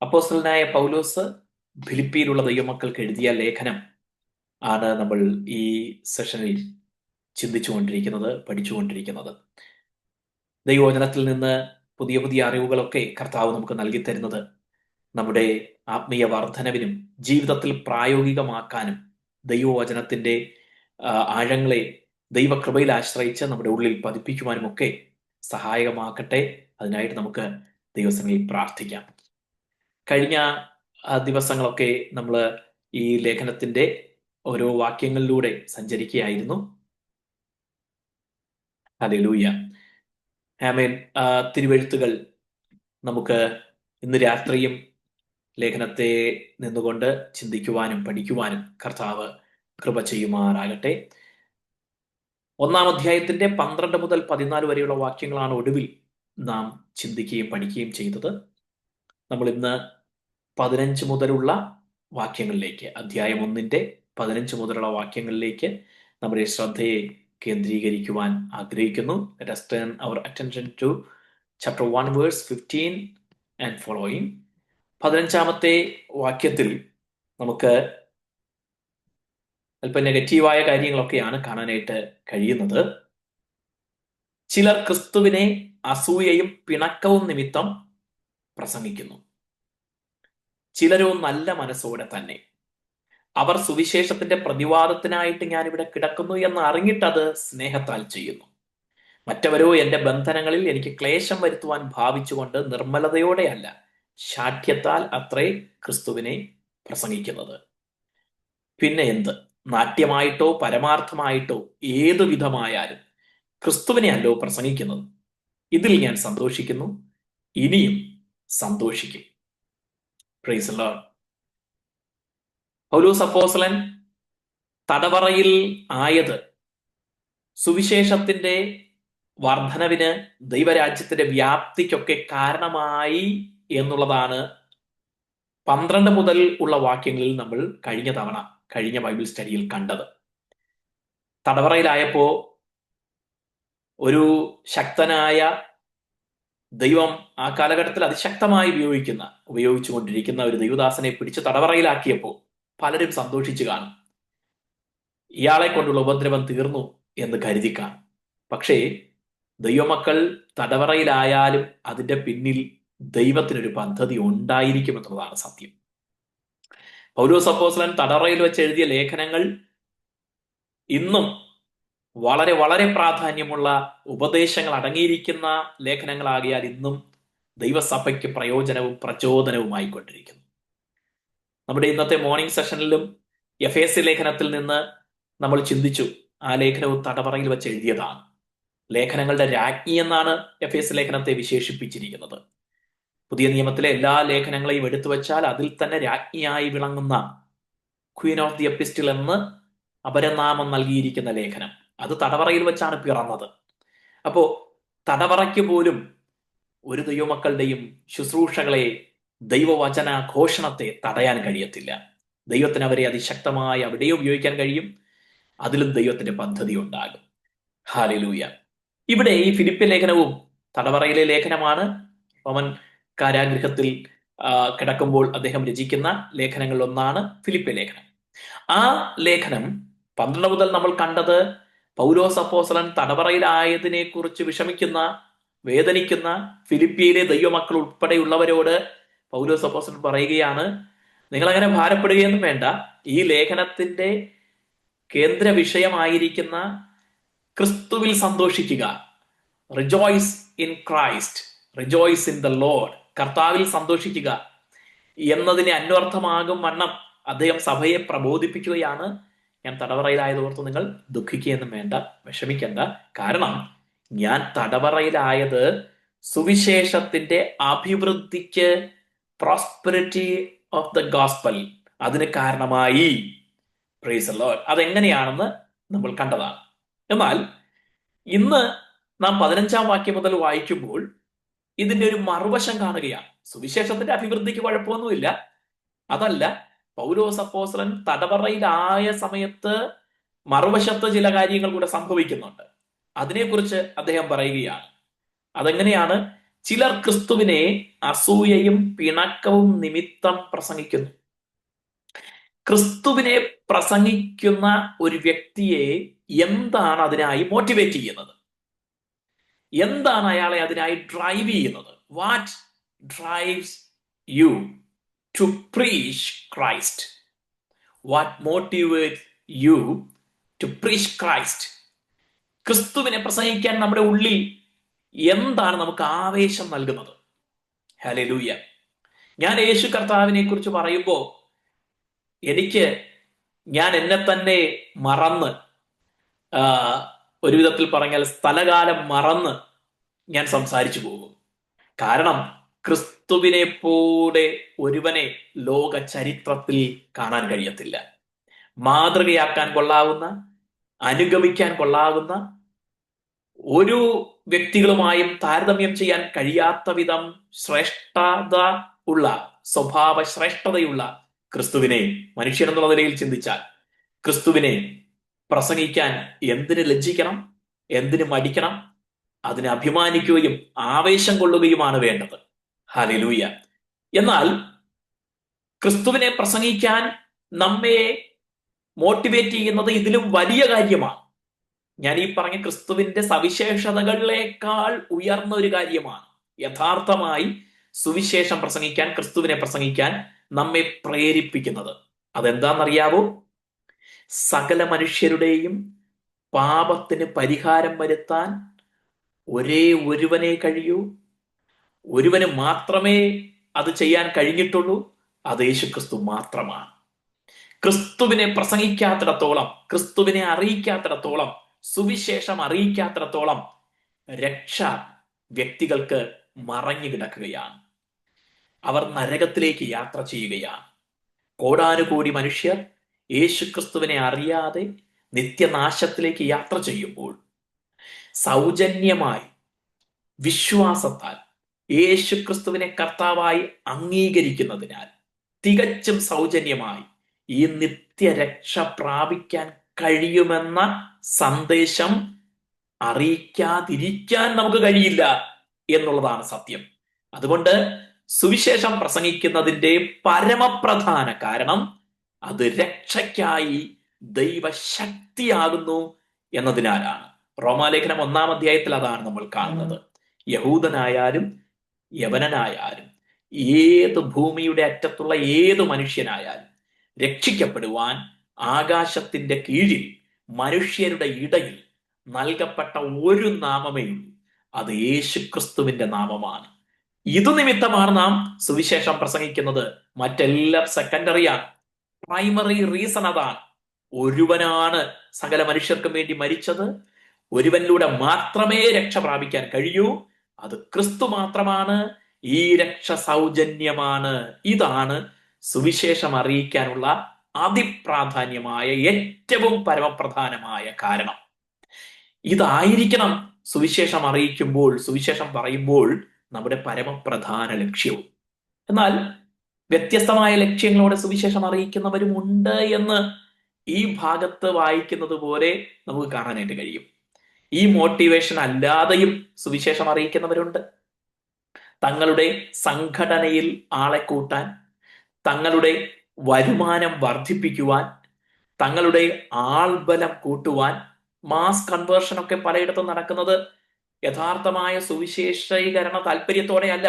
അപ്പോസ്തലനായ പൗലോസ് ഫിലിപ്പിയിലുള്ള ദൈവമക്കൾക്ക് എഴുതിയ ലേഖനം ആണ് നമ്മൾ ഈ സെഷനിൽ ചിന്തിച്ചുകൊണ്ടിരിക്കുന്നത്, പഠിച്ചുകൊണ്ടിരിക്കുന്നത്. ദൈവവചനത്തിൽ നിന്ന് പുതിയ പുതിയ അറിവുകളൊക്കെ കർത്താവ് നമുക്ക് നൽകി തരുന്നത് നമ്മുടെ ആത്മീയ വർധനവിനും ജീവിതത്തിൽ പ്രായോഗികമാക്കാനും ദൈവവചനത്തിന്റെ ആഴങ്ങളെ ദൈവകൃപയിൽ ആശ്രയിച്ച് നമ്മുടെ ഉള്ളിൽ പതിപ്പിക്കുവാനും ഒക്കെ സഹായകമാക്കട്ടെ. അതിനായിട്ട് നമുക്ക് ദൈവസഭയിൽ പ്രാർത്ഥിക്കാം. കഴിഞ്ഞ ദിവസങ്ങളൊക്കെ നമ്മൾ ഈ ലേഖനത്തിന്റെ ഓരോ വാക്യങ്ങളിലൂടെ സഞ്ചരിക്കുകയായിരുന്നു. ഹല്ലേലൂയ. ആമേൻ. തിരുവെഴുത്തുകൾ നമുക്ക് ഇന്ന് രാത്രിയും ലേഖനത്തെ നിന്നുകൊണ്ട് ചിന്തിക്കുവാനും പഠിക്കുവാനും കർത്താവ് കൃപ ചെയ്യുമാറാകട്ടെ. 1-ാം അധ്യായത്തിന്റെ 12 മുതൽ 14 വരെയുള്ള വാക്യങ്ങളാണ് ഒടുവിൽ നാം ചിന്തിക്കുകയും പഠിക്കുകയും ചെയ്തത്. നമ്മൾ ഇന്ന് 15 മുതലുള്ള വാക്യങ്ങളിലേക്ക്, അധ്യായം 1-ന്റെ 15 മുതലുള്ള വാക്യങ്ങളിലേക്ക് നമ്മുടെ ശ്രദ്ധയെ കേന്ദ്രീകരിക്കുവാൻ ആഗ്രഹിക്കുന്നു. Let us turn our attention to chapter 1 verse 15 and following. 15-ാമത്തെ വാക്യത്തിൽ നമുക്ക് അല്പം നെഗറ്റീവായ കാര്യങ്ങളൊക്കെയാണ് കാണാനായിട്ട് കഴിയുന്നത്. ചിലർ ക്രിസ്തുവിനെ അസൂയയും പിണക്കവും നിമിത്തം പ്രസംഗിക്കുന്നു. ചിലരോ നല്ല മനസ്സോടെ തന്നെ. അവർ സുവിശേഷത്തിന്റെ പ്രതിവാദത്തിനായിട്ട് ഞാനിവിടെ കിടക്കുന്നു എന്ന് അറിഞ്ഞിട്ടത് സ്നേഹത്താൽ ചെയ്യുന്നു. മറ്റവരോ എന്റെ ബന്ധനങ്ങളിൽ എനിക്ക് ക്ലേശം വരുത്തുവാൻ ഭാവിച്ചുകൊണ്ട് നിർമ്മലതയോടെയല്ല, ശാഠ്യത്താൽ അത്രേ ക്രിസ്തുവിനെ പ്രസംഗിക്കുന്നത്. പിന്നെ എന്ത്? നാട്യമായിട്ടോ പരമാർത്ഥമായിട്ടോ ഏതു വിധമായാലും ക്രിസ്തുവിനെ അല്ലോ പ്രസംഗിക്കുന്നത്. ഇതിൽ ഞാൻ സന്തോഷിക്കുന്നു, ഇനിയും സന്തോഷിക്കും. Price the Lord. പൗലോസ് അപ്പോസ്തലൻ തടവറയിൽ ആയത് സുവിശേഷത്തിന്റെ വർധനവിന്, ദൈവരാജ്യത്തിന്റെ വ്യാപ്തിക്കൊക്കെ കാരണമായി എന്നുള്ളതാണ് 12 മുതൽ ഉള്ള വാക്യങ്ങളിൽ നമ്മൾ കഴിഞ്ഞ ബൈബിൾ സ്റ്റഡിയിൽ കണ്ടത്. തടവറയിലായപ്പോ ഒരു ശക്തനായ ദൈവം ആ കാലഘട്ടത്തിൽ അതിശക്തമായി ഉപയോഗിച്ചുകൊണ്ടിരിക്കുന്ന ഒരു ദൈവദാസനെ പിടിച്ച് തടവറയിലാക്കിയപ്പോൾ പലരും സന്തോഷിച്ചു കാണും. ഇയാളെ കൊണ്ടുള്ള ഉപദ്രവം തീർന്നു എന്ന് കരുതി കാണും. പക്ഷേ ദൈവമക്കൾ തടവറയിലായാലും അതിന്റെ പിന്നിൽ ദൈവത്തിനൊരു പദ്ധതി ഉണ്ടായിരിക്കുമെന്നുള്ളതാണ് സത്യം. പൗലോസ് അപ്പോസ്തലൻ തടവറയിൽ വെച്ച് എഴുതിയ ലേഖനങ്ങൾ ഇന്നും വളരെ വളരെ പ്രാധാന്യമുള്ള ഉപദേശങ്ങൾ അടങ്ങിയിരിക്കുന്ന ലേഖനങ്ങളാകിയാൽ ഇന്നും ദൈവസഭയ്ക്ക് പ്രയോജനവും പ്രചോദനവുമായിക്കൊണ്ടിരിക്കുന്നു. നമ്മുടെ ഇന്നത്തെ മോർണിംഗ് സെഷനിലും എഫേസ്യ ലേഖനത്തിൽ നിന്ന് നമ്മൾ ചിന്തിച്ചു. ആ ലേഖനവും തടവറയിൽ വെച്ച് എഴുതിയതാണ്. ലേഖനങ്ങളുടെ രാജ്ഞി എന്നാണ് എഫേസ്യ ലേഖനത്തെ വിശേഷിപ്പിച്ചിരിക്കുന്നത്. പുതിയ നിയമത്തിലെ എല്ലാ ലേഖനങ്ങളെയും എടുത്തു വെച്ചാൽ അതിൽ തന്നെ രാജ്ഞിയായി വിളങ്ങുന്ന ക്വീൻ ഓഫ് ദി എപ്പിസ്റ്റിൽ എന്ന് അപരനാമം നൽകിയിരിക്കുന്ന ലേഖനം അത് തടവറയിൽ വെച്ചാണ് പിറന്നത്. അപ്പോ തടവറയ്ക്ക് പോലും ഒരു ദൈവമക്കളുടെയും ശുശ്രൂഷകളെ, ദൈവവചന ഘോഷണത്തെ തടയാൻ കഴിയത്തില്ല. ദൈവത്തിന് അവരെ അതിശക്തമായി അവിടെ ഉപയോഗിക്കാൻ കഴിയും. അതിലും ദൈവത്തിന്റെ പദ്ധതി ഉണ്ടാകും. ഹല്ലേലൂയ. ഇവിടെ ഈ ഫിലിപ്പി ലേഖനവും തടവറയിലെ ലേഖനമാണ്. അവൻ കാരാഗൃഹത്തിൽ കിടക്കുമ്പോൾ അദ്ദേഹം രചിക്കുന്ന ലേഖനങ്ങളിൽ ഒന്നാണ് ഫിലിപ്പി ലേഖനം. ആ ലേഖനം 12 മുതൽ നമ്മൾ കണ്ടത് പൗലോസ് അപ്പോസ്തലൻ തടവറയിലായതിനെ കുറിച്ച് വിഷമിക്കുന്ന, വേദനിക്കുന്ന ഫിലിപ്പിയിലെ ദൈവമക്കൾ ഉൾപ്പെടെയുള്ളവരോട് പൗലോസ് അപ്പോസ്തലൻ പറയുകയാണ്, നിങ്ങൾ അങ്ങനെ ഭാരപ്പെടുകയൊന്നും വേണ്ട. ഈ ലേഖനത്തിന്റെ കേന്ദ്ര വിഷയമായിരിക്കുന്ന ക്രിസ്തുവിൽ സന്തോഷിക്കുക. Rejoice in Christ, rejoice in the Lord. കർത്താവിൽ സന്തോഷിക്കുക എന്നതിനെ അന്വർത്ഥമാകും വണ്ണം അദ്ദേഹം സഭയെ പ്രബോധിപ്പിക്കുകയാണ്. ഞാൻ തടവറയിലായതോർത്ത് നിങ്ങൾ ദുഃഖിക്കുകയൊന്നും വേണ്ട, വിഷമിക്കണ്ട. കാരണം ഞാൻ തടവറയിലായത് സുവിശേഷത്തിന്റെ അഭിവൃദ്ധിക്ക്, പ്രോസ്പെരിറ്റി ഓഫ് ദ ഗോസ്പൽ, അതിന് കാരണമായി. Price the Lord. അതെങ്ങനെയാണെന്ന് നമ്മൾ കണ്ടതാണ്. എന്നാൽ ഇന്ന് നാം 15-ാം വാക്യം മുതൽ വായിക്കുമ്പോൾ ഇതിന്റെ ഒരു മറുവശം കാണുകയാണ്. സുവിശേഷത്തിന്റെ അഭിവൃദ്ധിക്ക് കുഴപ്പമൊന്നുമില്ല, അതല്ല. പൗലോസ് അപ്പോസ്തലൻ തടവറയിലായ സമയത്ത് മറുവശത്ത് ചില കാര്യങ്ങൾ കൂടെ സംഭവിക്കുന്നുണ്ട്. അതിനെക്കുറിച്ച് അദ്ദേഹം പറയുകയാണ്. അതെങ്ങനെയാണ്? ചിലർ ക്രിസ്തുവിനെ അസൂയയും പിണക്കവും നിമിത്തം പ്രസംഗിക്കുന്നു. ക്രിസ്തുവിനെ പ്രസംഗിക്കുന്ന ഒരു വ്യക്തിയെ എന്താണ് അതിനായി മോട്ടിവേറ്റ് ചെയ്യുന്നത്? എന്താണ് അയാളെ അതിനായി ഡ്രൈവ് ചെയ്യുന്നത്? What drives you to preach Christ? What motivate you to preach Christ? ക്രിസ്തുവിനെ പ്രസംഗിക്കാൻ നമ്മുടെ ഉള്ളിൽ എന്താണ് നമുക്ക് ആവേശം നൽകുന്നത്? ഹല്ലേലൂയ. ഞാൻ യേശു കർത്താവിനെ കുറിച്ച് പറയുമ്പോൾ ഞാൻ എന്നെ തന്നെ മറന്ന്, ഒരു വിധത്തിൽ പറഞ്ഞാൽ സ്ഥലകാലം മറന്ന് ഞാൻ സംസാരിച്ചു പോകും. കാരണം ക്രിസ്തുവിനെ പോലെ ഒരുവനെ ലോക ചരിത്രത്തിൽ കാണാൻ കഴിയത്തില്ല. മാതൃകയാക്കാൻ കൊള്ളാവുന്ന, അനുഗമിക്കാൻ കൊള്ളാവുന്ന, ഒരു വ്യക്തികളുമായും താരതമ്യം ചെയ്യാൻ കഴിയാത്ത വിധം ശ്രേഷ്ഠത ഉള്ള, സ്വഭാവ ശ്രേഷ്ഠതയുള്ള ക്രിസ്തുവിനെ, മനുഷ്യൻ എന്നുള്ള നിലയിൽ ചിന്തിച്ചാൽ ക്രിസ്തുവിനെ പ്രസംഗിക്കാൻ എന്തിന് ലജ്ജിക്കണം? എന്തിന് മടിക്കണം? അതിന് അഭിമാനിക്കുകയും ആവേശം കൊള്ളുകയുമാണ് വേണ്ടത്. ഹല്ലേലൂയ. എന്നാൽ ക്രിസ്തുവിനെ പ്രസംഗിക്കാൻ നമ്മെ മോട്ടിവേറ്റ് ചെയ്യുന്നത് ഇതിലും വലിയ കാര്യമാണ്. ഞാൻ ഈ പറഞ്ഞ ക്രിസ്തുവിന്റെ സവിശേഷതകളിലേക്കാൾ ഉയർന്ന ഒരു കാര്യമാണ് യഥാർത്ഥമായി സുവിശേഷം പ്രസംഗിക്കാൻ, ക്രിസ്തുവിനെ പ്രസംഗിക്കാൻ നമ്മെ പ്രേരിപ്പിക്കുന്നത്. അതെന്താണെന്നറിയാവോ? സകല മനുഷ്യരുടെയും പാപത്തിന് പരിഹാരം വരുത്താൻ ഒരേ ഒരുവനെ കഴിയൂ. ഒരുവന് മാത്രമേ അത് ചെയ്യാൻ കഴിഞ്ഞിട്ടുള്ളൂ. അത് യേശുക്രിസ്തു മാത്രമാണ്. ക്രിസ്തുവിനെ പ്രസംഗിക്കാത്തിടത്തോളം, ക്രിസ്തുവിനെ അറിയിക്കാത്തിടത്തോളം, സുവിശേഷം അറിയിക്കാത്തിടത്തോളം രക്ഷ വ്യക്തികൾക്ക് മറഞ്ഞു കിടക്കുകയാണ്. അവർ നരകത്തിലേക്ക് യാത്ര ചെയ്യുകയാണ്. കോടാനുകോടി മനുഷ്യർ യേശുക്രിസ്തുവിനെ അറിയാതെ നിത്യനാശത്തിലേക്ക് യാത്ര ചെയ്യുമ്പോൾ സൗജന്യമായി വിശ്വാസത്താൽ യേശുക്രിസ്തുവിനെ കർത്താവായി അംഗീകരിക്കുന്നതിനാൽ തികച്ചും സൗജന്യമായി ഈ നിത്യരക്ഷ പ്രാപിക്കാൻ കഴിയുമെന്ന സന്ദേശം അറിയിക്കാതിരിക്കാൻ നമുക്ക് കഴിയില്ല എന്നുള്ളതാണ് സത്യം. അതുകൊണ്ട് സുവിശേഷം പ്രസംഗിക്കുന്നതിന്റെ പരമപ്രധാന കാരണം അത് രക്ഷയ്ക്കായി ദൈവശക്തിയാകുന്നു എന്നതിനാലാണ്. റോമാലേഖനം 1-ാം അധ്യായത്തിൽ അതാണ് നമ്മൾ കാണുന്നത്. യഹൂദനായാലും യവനനായാലും ഏത് ഭൂമിയുടെ അറ്റത്തുള്ള ഏത് മനുഷ്യനായാലും രക്ഷിക്കപ്പെടുവാൻ ആകാശത്തിന്റെ കീഴിൽ മനുഷ്യരുടെ ഇടയിൽ നൽകപ്പെട്ട ഒരു നാമമേ ഉള്ളൂ. അത് യേശുക്രിസ്തുവിന്റെ നാമമാണ്. ഇതു നിമിത്തമാണ് നാം സുവിശേഷം പ്രസംഗിക്കുന്നത്. മറ്റെല്ലാം സെക്കൻഡറിയാണ്. പ്രൈമറി റീസൺ അതാണ്. ഒരുവനാണ് സകല മനുഷ്യർക്കും വേണ്ടി മരിച്ചത്. ഒരുവനിലൂടെ മാത്രമേ രക്ഷ പ്രാപിക്കാൻ കഴിയൂ. അത് ക്രിസ്തു മാത്രമാണ്. ഈ രക്ഷ സൗജന്യമാണ്. ഇതാണ് സുവിശേഷം അറിയിക്കാനുള്ള അതിപ്രാധാന്യമായ, ഏറ്റവും പരമപ്രധാനമായ കാരണം. ഇതായിരിക്കണം സുവിശേഷം അറിയിക്കുമ്പോൾ, സുവിശേഷം പറയുമ്പോൾ നമ്മുടെ പരമപ്രധാന ലക്ഷ്യവും. എന്നാൽ വ്യത്യസ്തമായ ലക്ഷ്യങ്ങളോടെ സുവിശേഷം അറിയിക്കുന്നവരും ഉണ്ട് എന്ന് ഈ ഭാഗത്ത് വായിക്കുന്നത് പോലെ നമുക്ക് കാണാനായിട്ട് കഴിയും. ഈ മോട്ടിവേഷൻ അല്ലാതെയും സുവിശേഷം അറിയിക്കുന്നവരുണ്ട്. തങ്ങളുടെ സംഘടനയിൽ ആളെ കൂട്ടാൻ, തങ്ങളുടെ വരുമാനം വർദ്ധിപ്പിക്കുവാൻ, തങ്ങളുടെ ആൾബലം കൂട്ടുവാൻ, മാസ് കൺവേർഷൻ ഒക്കെ പലയിടത്തും നടക്കുന്നത് യഥാർത്ഥമായ സുവിശേഷീകരണ താല്പര്യത്തോടെയല്ല.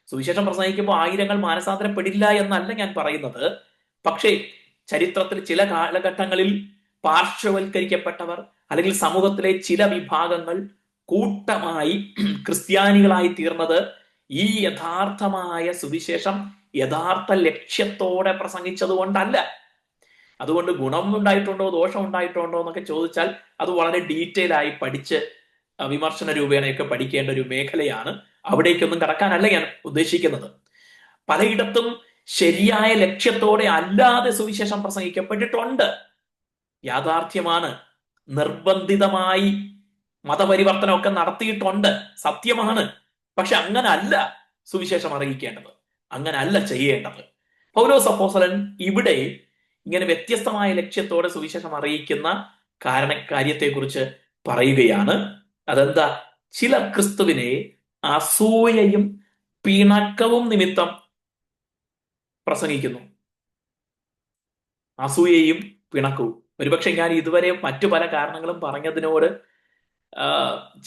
സുവിശേഷം പ്രസംഗിക്കുമ്പോൾ ആയിരങ്ങൾ മാനസാന്തരപ്പെടില്ല എന്നല്ല ഞാൻ പറയുന്നത്. പക്ഷേ ചരിത്രത്തിൽ ചില കാലഘട്ടങ്ങളിൽ പാർശ്വവൽക്കരിക്കപ്പെട്ടവർ അല്ലെങ്കിൽ സമൂഹത്തിലെ ചില വിഭാഗങ്ങൾ കൂട്ടമായി ക്രിസ്ത്യാനികളായി തീർന്നത് ഈ യഥാർത്ഥമായ സുവിശേഷം യഥാർത്ഥ ലക്ഷ്യത്തോടെ പ്രസംഗിച്ചത് കൊണ്ടല്ല. അതുകൊണ്ട് ഗുണം ഉണ്ടായിട്ടുണ്ടോ ദോഷം ഉണ്ടായിട്ടുണ്ടോ എന്നൊക്കെ ചോദിച്ചാൽ അത് വളരെ ഡീറ്റെയിൽ ആയി പഠിച്ച് വിമർശന രൂപേണയൊക്കെ പഠിക്കേണ്ട ഒരു മേഖലയാണ്. അവിടേക്കൊന്നും കടക്കാനല്ല ഞാൻ ഉദ്ദേശിക്കുന്നത്. പലയിടത്തും ശരിയായ ലക്ഷ്യത്തോടെ അല്ലാതെ സുവിശേഷം പ്രസംഗിക്കപ്പെട്ടിട്ടുണ്ട്. യാഥാർത്ഥ്യമാണ്. നിർബന്ധിതമായി മതപരിവർത്തനമൊക്കെ നടത്തിയിട്ടുണ്ട്, സത്യമാണ്. പക്ഷെ അങ്ങനല്ല സുവിശേഷം അറിയിക്കേണ്ടത്, അങ്ങനല്ല ചെയ്യേണ്ടത്. പൗലോസ് അപ്പോസ്തലൻ ഇവിടെ ഇങ്ങനെ വ്യത്യസ്തമായ ലക്ഷ്യത്തോടെ സുവിശേഷം അറിയിക്കുന്ന കാര്യത്തെക്കുറിച്ച് പറയുകയാണ്. അതെന്താ? ചിലർ ക്രിസ്തുവിനെ അസൂയയും പിണക്കവും നിമിത്തം പ്രസംഗിക്കുന്നു. അസൂയയും പിണക്കവും. ഒരുപക്ഷെ ഞാൻ ഇതുവരെ മറ്റു പല കാരണങ്ങളും പറഞ്ഞതിനോട്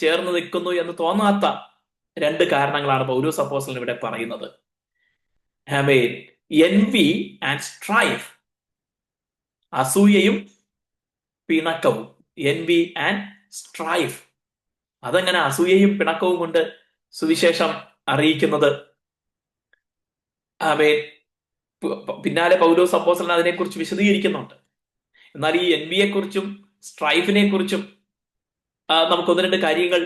ചേർന്ന് നിൽക്കുന്നു എന്ന് തോന്നാത്ത രണ്ട് കാരണങ്ങളാണ് പൗലോസ് അപ്പോസ്തലൻ ഇവിടെ പറയുന്നത്. എൻവി ആൻഡ് സ്ട്രൈഫ്, അസൂയയും പിണക്കവും. എൻവി ആൻഡ് സ്ട്രൈഫ്. അതെങ്ങനെ അസൂയയും പിണക്കവും കൊണ്ട് സുവിശേഷം അറിയിക്കുന്നത്? പിന്നാലെ പൗലോസ് അപ്പോസ്തലൻ അതിനെക്കുറിച്ച് വിശദീകരിക്കുന്നുണ്ട്. എന്നാൽ ഈ എൻവിയെ കുറിച്ചും സ്ട്രൈഫിനെ കുറിച്ചും നമുക്ക് ഒന്ന് രണ്ട് കാര്യങ്ങൾ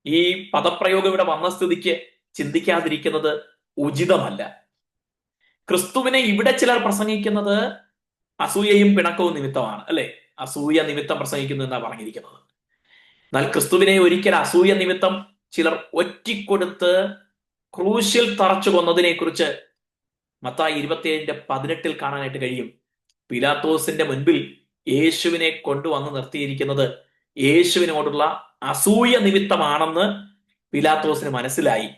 ഈ പദപ്രയോഗം ഇവിടെ വന്ന സ്ഥിതിക്ക് ചിന്തിക്കാതിരിക്കുന്നത് ഉചിതമല്ല. ക്രിസ്തുവിനെ ഇവിടെ ചിലർ പ്രസംഗിക്കുന്നത് അസൂയയും പിണക്കവും നിമിത്തമാണ്, അല്ലെ? അസൂയ നിമിത്തം പ്രസംഗിക്കുന്നു എന്നാണ് പറഞ്ഞിരിക്കുന്നത്. എന്നാൽ ക്രിസ്തുവിനെ ഒരിക്കൽ അസൂയ നിമിത്തം ചിലർ ഒറ്റിക്കൊടുത്ത് ക്രൂശിൽ തറച്ചു കൊന്നതിനെ കുറിച്ച് മത്തായി 27:18 കാണാനായിട്ട് കഴിയും. പിലാത്തോസിന്റെ മുൻപിൽ യേശുവിനെ കൊണ്ടുവന്ന് നിർത്തിയിരിക്കുന്നത് യേശുവിനോടുള്ള അസൂയ നിമിത്തമാണെന്ന് പിലാത്തോസിന് മനസ്സിലായി.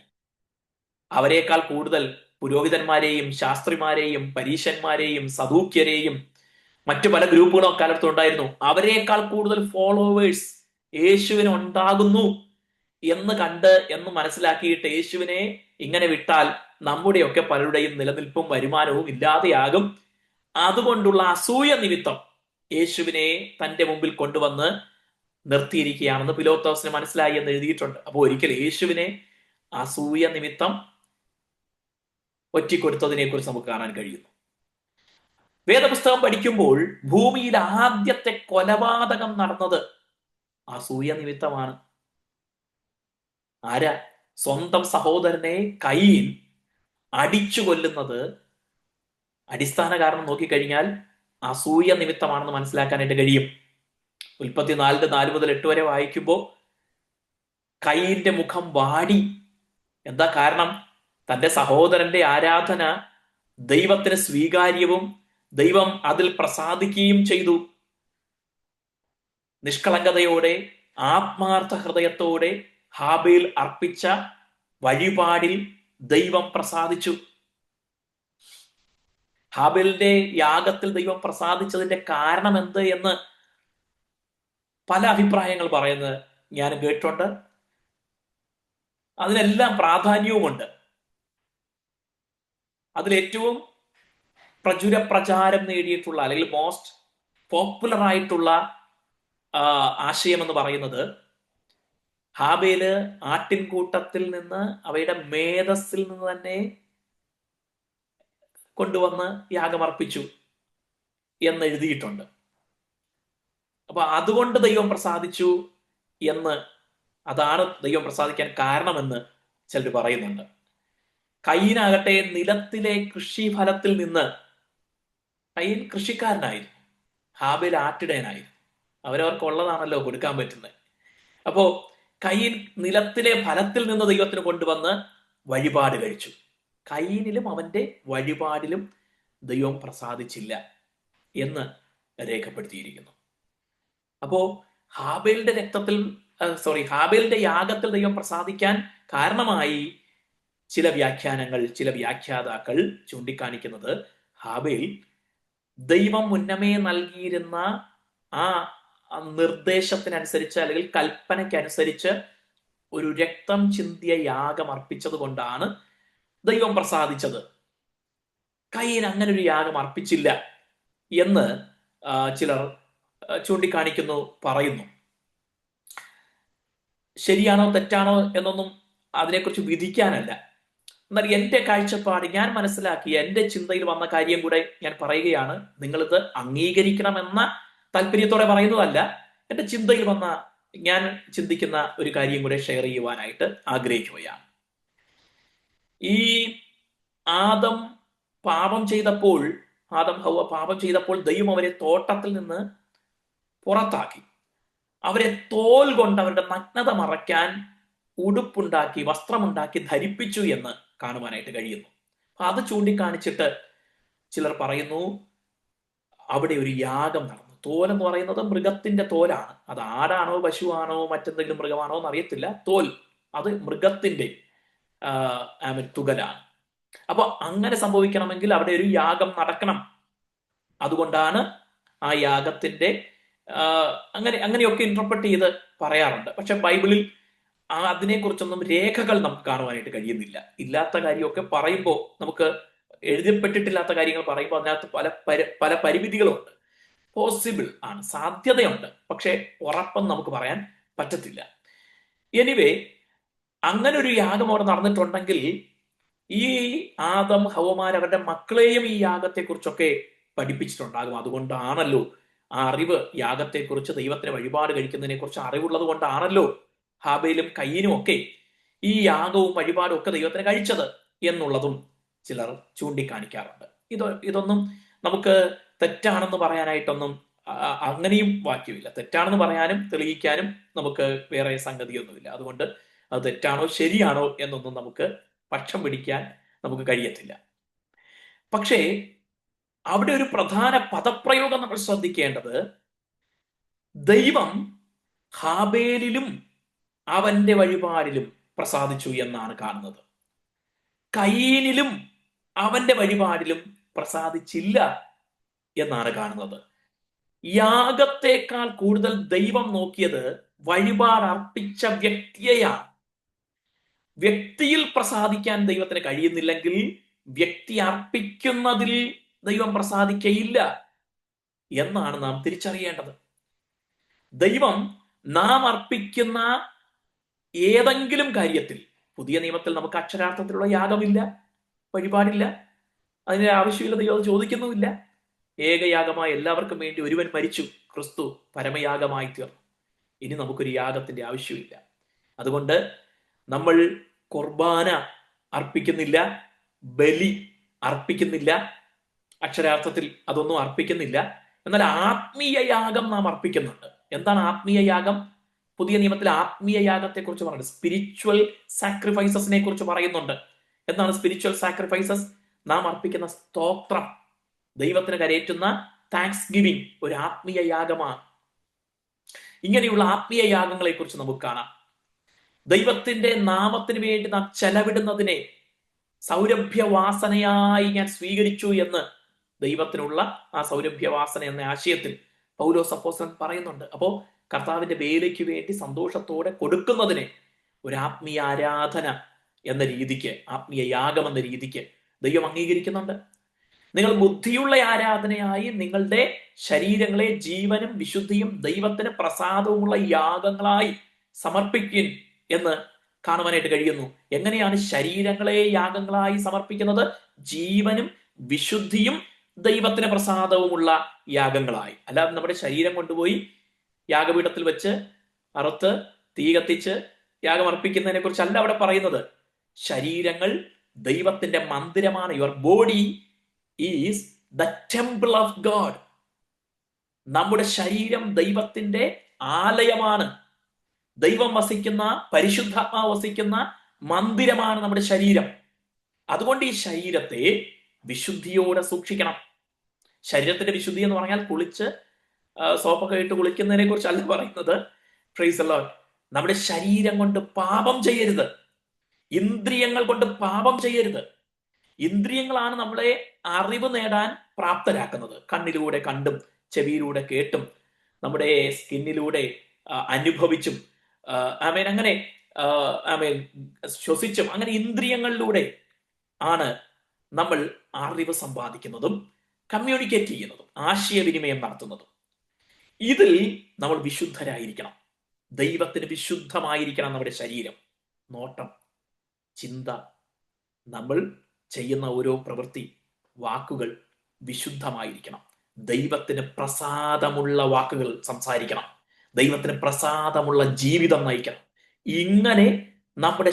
അവരെക്കാൾ കൂടുതൽ പുരോഹിതന്മാരെയും ശാസ്ത്രിമാരെയും പരീശന്മാരെയും സദൂക്യരെയും മറ്റു പല ഗ്രൂപ്പുകളും അക്കാലത്ത് ഉണ്ടായിരുന്നു. അവരെക്കാൾ കൂടുതൽ ഫോളോവേഴ്സ് യേശുവിന് ഉണ്ടാകുന്നു എന്ന് മനസ്സിലാക്കിയിട്ട് യേശുവിനെ ഇങ്ങനെ വിട്ടാൽ നമ്മുടെയൊക്കെ പലരുടെയും നിലനിൽപ്പും വരുമാനവും ഇല്ലാതെയാകും. അതുകൊണ്ടുള്ള അസൂയ നിമിത്തം യേശുവിനെ തന്റെ മുമ്പിൽ കൊണ്ടുവന്ന് നിർത്തിയിരിക്കുകയാണെന്ന് പിലാത്തോസിന് മനസ്സിലായി എന്ന് എഴുതിയിട്ടുണ്ട്. അപ്പോൾ ഒരിക്കൽ യേശുവിനെ അസൂയ നിമിത്തം ഒറ്റിക്കൊടുത്തതിനെ കുറിച്ച് നമുക്ക് കാണാൻ കഴിയുന്നു. വേദപുസ്തകം പഠിക്കുമ്പോൾ ഭൂമിയിൽ ആദ്യത്തെ കൊലപാതകം നടന്നത് അസൂയ നിമിത്തമാണ്. ആരാ? സ്വന്തം സഹോദരനെ കയീൻ അടിച്ചു കൊല്ലുന്നത് അടിസ്ഥാന കാരണം നോക്കിക്കഴിഞ്ഞാൽ അസൂയ നിമിത്തമാണെന്ന് മനസ്സിലാക്കാനായിട്ട് കഴിയും. ഉൽപ്പത്തി 4:4 മുതൽ 8 വരെ വായിക്കുമ്പോൾ കയീന്റെ മുഖം വാടി. എന്താ കാരണം? തന്റെ സഹോദരന്റെ ആരാധന ദൈവത്തിന് സ്വീകാര്യവും ദൈവം അതിൽ പ്രസാദിക്കുകയും ചെയ്തു. നിഷ്കളങ്കതയോടെ ആത്മാർത്ഥ ഹൃദയത്തോടെ ഹാബേൽ അർപ്പിച്ച വഴിപാടിൽ ദൈവം പ്രസാദിച്ചു. ഹാബേലിന്റെ യാഗത്തിൽ ദൈവം പ്രസാദിച്ചതിന്റെ കാരണം എന്ത് എന്ന് പല അഭിപ്രായങ്ങൾ പറയുന്നത് ഞാൻ കേട്ടിട്ടുണ്ട്. അതിനെല്ലാം പ്രാധാന്യവുമുണ്ട്. അതിലേറ്റവും പ്രചാരം നേടിയിട്ടുള്ള അല്ലെങ്കിൽ മോസ്റ്റ് പോപ്പുലർ ആയിട്ടുള്ള ആശയം എന്ന് പറയുന്നത് ഹാബേല് ആട്ടിൻകൂട്ടത്തിൽ നിന്ന് അവയുടെ മേധസ്സിൽ നിന്ന് തന്നെ കൊണ്ടുവന്ന് യാഗമർപ്പിച്ചു എന്ന് എഴുതിയിട്ടുണ്ട്. അപ്പൊ അതുകൊണ്ട് ദൈവം പ്രസാദിച്ചു എന്ന്, അതാണ് ദൈവം പ്രസാദിക്കാൻ കാരണമെന്ന് ചിലർ പറയുന്നുണ്ട്. കയീനാകട്ടെ നിലത്തിലെ കൃഷിഫലത്തിൽ നിന്ന്, കയീൻ കൃഷിക്കാരനായിരുന്നു, ഹാബേൽ ആട്ടിടയനായിരുന്നു. അവരവർക്കുള്ളതാണല്ലോ കൊടുക്കാൻ പറ്റുന്നത്. അപ്പോ കയീൻ നിലത്തിലെ ഫലത്തിൽ നിന്ന് ദൈവത്തിന് കൊണ്ടുവന്ന് വഴിപാട് കഴിച്ചു. കയീനിലും അവന്റെ വഴിപാടിലും ദൈവം പ്രസാദിച്ചില്ല എന്ന് രേഖപ്പെടുത്തിയിരിക്കുന്നു. അപ്പോ ഹാബേലിന്റെ യാഗത്തിൽ ദൈവം പ്രസാദിക്കാൻ കാരണമായി ചില വ്യാഖ്യാതാക്കൾ ചൂണ്ടിക്കാണിക്കുന്നത് ഹാബേൽ ദൈവം മുന്നമേ നൽകിയിരുന്ന ആ നിർദ്ദേശത്തിനനുസരിച്ച് അല്ലെങ്കിൽ കൽപ്പനയ്ക്കനുസരിച്ച് ഒരു രക്തം ചിന്തിയ യാഗം അർപ്പിച്ചത് കൊണ്ടാണ് ദൈവം പ്രസാദിച്ചത്. കയീൻ അങ്ങനെ ഒരു യാഗം അർപ്പിച്ചില്ല എന്ന് ചിലർ ചൂണ്ടിക്കാണിക്കുന്നു, പറയുന്നു. ശരിയാണോ തെറ്റാണോ എന്നൊന്നും അതിനെക്കുറിച്ച് വിധിക്കാനല്ല. എന്നാൽ എന്റെ കാഴ്ചപ്പാട്, ഞാൻ മനസ്സിലാക്കിയ എന്റെ ചിന്തയിൽ വന്ന കാര്യം കൂടെ ഞാൻ പറയുകയാണ്. നിങ്ങളിത് അംഗീകരിക്കണമെന്ന താല്പര്യത്തോടെ പറയുന്നതല്ല. എന്റെ ചിന്തയിൽ വന്ന, ഞാൻ ചിന്തിക്കുന്ന ഒരു കാര്യം കൂടെ ഷെയർ ചെയ്യുവാനായിട്ട് ആഗ്രഹിക്കുകയാണ്. ഈ ആദം ഹവ്വ പാപം ചെയ്തപ്പോൾ ദൈവം അവരെ തോട്ടത്തിൽ നിന്ന് പുറത്താക്കി. അവരെ തോൽ കൊണ്ട് അവരുടെ നഗ്നത മറയ്ക്കാൻ ഉടുപ്പുണ്ടാക്കി, വസ്ത്രമുണ്ടാക്കി ധരിപ്പിച്ചു എന്ന് കാണുവാനായിട്ട് കഴിയുന്നു. അത് ചൂണ്ടിക്കാണിച്ചിട്ട് ചിലർ പറയുന്നു അവിടെ ഒരു യാഗം നടന്നു. തോൽ എന്ന് പറയുന്നത് മൃഗത്തിന്റെ തോലാണ്. അത് ആടാണോ പശുവാണോ മറ്റെന്തെങ്കിലും മൃഗമാണോ എന്ന് അറിയത്തില്ല. തോൽ അത് മൃഗത്തിന്റെ തുകലാണ്. അപ്പൊ അങ്ങനെ സംഭവിക്കണമെങ്കിൽ അവിടെ ഒരു യാഗം നടക്കണം. അതുകൊണ്ടാണ് ആ യാഗത്തിന്റെ അങ്ങനെയൊക്കെ ഇന്റർപ്രറ്റ് ചെയ്ത് പറയാറുണ്ട്. പക്ഷെ ബൈബിളിൽ അതിനെക്കുറിച്ചൊന്നും രേഖകൾ നമുക്ക് കാണുവാനായിട്ട് കഴിയുന്നില്ല. ഇല്ലാത്ത കാര്യമൊക്കെ പറയുമ്പോൾ, നമുക്ക് എഴുതപ്പെട്ടിട്ടില്ലാത്ത കാര്യങ്ങൾ പറയുമ്പോൾ അതിനകത്ത് പല പരിമിതികളുണ്ട്. പോസിബിൾ ആണ്, സാധ്യതയുണ്ട്, പക്ഷെ ഉറപ്പെന്ന് നമുക്ക് പറയാൻ പറ്റത്തില്ല. എനിവേ, അങ്ങനെ ഒരു യാഗം അവിടെ നടന്നിട്ടുണ്ടെങ്കിൽ ഈ ആദം ഹവമാർ അവരുടെ മക്കളെയും ഈ യാഗത്തെക്കുറിച്ചൊക്കെ പഠിപ്പിച്ചിട്ടുണ്ടാകും. അതുകൊണ്ടാണല്ലോ ആ അറിവ്, യാഗത്തെക്കുറിച്ച്, ദൈവത്തിന് വഴിപാട് കഴിക്കുന്നതിനെ കുറിച്ച് അറിവുള്ളത് കൊണ്ടാണല്ലോ ഹാബേലും കയ്യനും ഒക്കെ ഈ യാഗവും വഴിപാടും ഒക്കെ ദൈവത്തിന് കഴിച്ചത് എന്നുള്ളതും ചിലർ ചൂണ്ടിക്കാണിക്കാറുണ്ട്. ഇതൊന്നും നമുക്ക് തെറ്റാണെന്ന് പറയാനായിട്ടൊന്നും അങ്ങനെയും വാക്യമില്ല. തെറ്റാണെന്ന് പറയാനും തെളിയിക്കാനും നമുക്ക് വേറെ സംഗതിയൊന്നുമില്ല. അതുകൊണ്ട് അത് തെറ്റാണോ ശരിയാണോ എന്നൊന്നും നമുക്ക് പക്ഷം പിടിക്കാൻ നമുക്ക് കഴിയത്തില്ല. പക്ഷേ അവിടെ ഒരു പ്രധാന പദപ്രയോഗം നമ്മൾ ശ്രദ്ധിക്കേണ്ടത്, ദൈവം ഹാബേലിലും അവന്റെ വഴിപാടിലും പ്രസാദിച്ചു എന്നാണ് കാണുന്നത്. കയീനിലും അവന്റെ വഴിപാടിലും പ്രസാദിച്ചില്ല എന്നാണ് കാണുന്നത്. യാഗത്തെക്കാൾ കൂടുതൽ ദൈവം നോക്കിയത് വഴിപാട് അർപ്പിച്ച വ്യക്തിയെയാണ്. വ്യക്തിയിൽ പ്രസാദിക്കാൻ ദൈവത്തിന് കഴിയുന്നില്ലെങ്കിൽ വ്യക്തി അർപ്പിക്കുന്നതിൽ ദൈവം പ്രസാദിക്കയില്ല എന്നാണ് നാം തിരിച്ചറിയേണ്ടത്. ദൈവം നാം അർപ്പിക്കുന്ന ഏതെങ്കിലും കാര്യത്തിൽ, പുതിയ നിയമത്തിൽ നമുക്ക് അക്ഷരാർത്ഥത്തിലുള്ള യാഗമില്ല, വഴിപാടില്ല, അതിന്റെ ആവശ്യമില്ല, ദൈവം അത് ചോദിക്കുന്നുമില്ല. ഏകയാഗമായി എല്ലാവർക്കും വേണ്ടി ഒരുവൻ മരിച്ചു, ക്രിസ്തു പരമയാഗമായി തീർന്നു. ഇനി നമുക്കൊരു യാഗത്തിന്റെ ആവശ്യമില്ല. അതുകൊണ്ട് നമ്മൾ കുർബാന അർപ്പിക്കുന്നില്ല, ബലി അർപ്പിക്കുന്നില്ല, അക്ഷരാർത്ഥത്തിൽ അതൊന്നും അർപ്പിക്കുന്നില്ല. എന്നാൽ ആത്മീയ യാഗം നാം അർപ്പിക്കുന്നുണ്ട്. എന്താണ് ആത്മീയ യാഗം? പുതിയ നിയമത്തിൽ ആത്മീയ യാഗത്തെ കുറിച്ച് പറയുന്നത്, സ്പിരിച്വൽ സാക്രിഫൈസസിനെ കുറിച്ച് പറയുന്നുണ്ട്. എന്താണ് സ്പിരിച്വൽ സാക്രിഫൈസസ്? നാം അർപ്പിക്കുന്ന സ്തോത്രം, ദൈവത്തിന് കരയേറ്റുന്ന താങ്ക്സ് ഗിവിംഗ് ഒരു ആത്മീയ യാഗമാണ്. ഇങ്ങനെയുള്ള ആത്മീയ യാഗങ്ങളെ കുറിച്ച് നമുക്ക് കാണാം. ദൈവത്തിന്റെ നാമത്തിന് വേണ്ടി നാം ചെലവിടുന്നതിനെ സൗരഭ്യവാസനയായി ഞാൻ സ്വീകരിച്ചു എന്ന് ദൈവത്തിനുള്ള ആ സൗരഭ്യവാസന എന്ന ആശയത്തിൽ പൗലോസ് അപ്പോസ്തലൻ പറയുന്നുണ്ട്. അപ്പോ കർത്താവിന്റെ വേലയ്ക്ക് വേണ്ടി സന്തോഷത്തോടെ കൊടുക്കുന്നതിനെ ഒരു ആത്മീയ ആരാധന എന്ന രീതിക്ക്, ആത്മീയ യാഗം എന്ന രീതിക്ക് ദൈവം അംഗീകരിക്കുന്നുണ്ട്. നിങ്ങൾ ബുദ്ധിയുള്ള ആരാധനയായി നിങ്ങളുടെ ശരീരങ്ങളെ ജീവനും വിശുദ്ധിയും ദൈവത്തിന് പ്രസാദവുമുള്ള യാഗങ്ങളായി സമർപ്പിക്കും എന്ന് കാണുവാനായിട്ട് കഴിയുന്നു. എങ്ങനെയാണ് ശരീരങ്ങളെ യാഗങ്ങളായി സമർപ്പിക്കുന്നത്? ജീവനും വിശുദ്ധിയും ദൈവത്തിന് പ്രസാദവുമുള്ള യാഗങ്ങളായി. അല്ലാതെ നമ്മുടെ ശരീരം കൊണ്ടുപോയി യാഗപീഠത്തിൽ വെച്ച് അറുത്ത് തീ കത്തിച്ച് യാഗം അർപ്പിക്കുന്നതിനെ കുറിച്ചല്ല അവിടെ പറയുന്നത്. ശരീരങ്ങൾ ദൈവത്തിന്റെ മന്ദിരമാണ്. Your body is the temple of God. നമ്മുടെ ശരീരം ദൈവത്തിന്റെ ആലയമാണ്. ദൈവം വസിക്കുന്ന, പരിശുദ്ധാത്മാവ് വസിക്കുന്ന മന്ദിരമാണ് നമ്മുടെ ശരീരം. അതുകൊണ്ട് ഈ ശരീരത്തെ വിശുദ്ധിയോടെ സൂക്ഷിക്കണം. ശരീരത്തിന്റെ വിശുദ്ധി എന്ന് പറഞ്ഞാൽ കുളിച്ച് സോപ്പൊക്കെ ഇട്ട് കുളിക്കുന്നതിനെ കുറിച്ചല്ല പറയുന്നത്. Price the Lord. നമ്മുടെ ശരീരം കൊണ്ട് പാപം ചെയ്യരുത്, ഇന്ദ്രിയങ്ങൾ കൊണ്ട് പാപം ചെയ്യരുത്. ഇന്ദ്രിയങ്ങളാണ് നമ്മളെ അറിവ് നേടാൻ പ്രാപ്തരാക്കുന്നത്. കണ്ണിലൂടെ കണ്ടും ചെവിയിലൂടെ കേട്ടും നമ്മുടെ സ്കിന്നിലൂടെ അനുഭവിച്ചും അങ്ങനെ ശ്വസിച്ചും, അങ്ങനെ ഇന്ദ്രിയങ്ങളിലൂടെ ആണ് നമ്മൾ അറിവ് സമ്പാദിക്കുന്നതും കമ്മ്യൂണിക്കേറ്റ് ചെയ്യുന്നതും ആശയവിനിമയം നടത്തുന്നതും. ഇതിൽ നമ്മൾ വിശുദ്ധരായിരിക്കണം. ദൈവത്തിന് വിശുദ്ധമായിരിക്കണം നമ്മുടെ ശരീരം, നോട്ടം, ചിന്ത, നമ്മൾ ചെയ്യുന്ന ഓരോ പ്രവൃത്തി, വാക്കുകൾ വിശുദ്ധമായിരിക്കണം. ദൈവത്തിന് പ്രസാദമുള്ള വാക്കുകൾ സംസാരിക്കണം. ദൈവത്തിന് പ്രസാദമുള്ള ജീവിതം നയിക്കണം. ഇങ്ങനെ നമ്മുടെ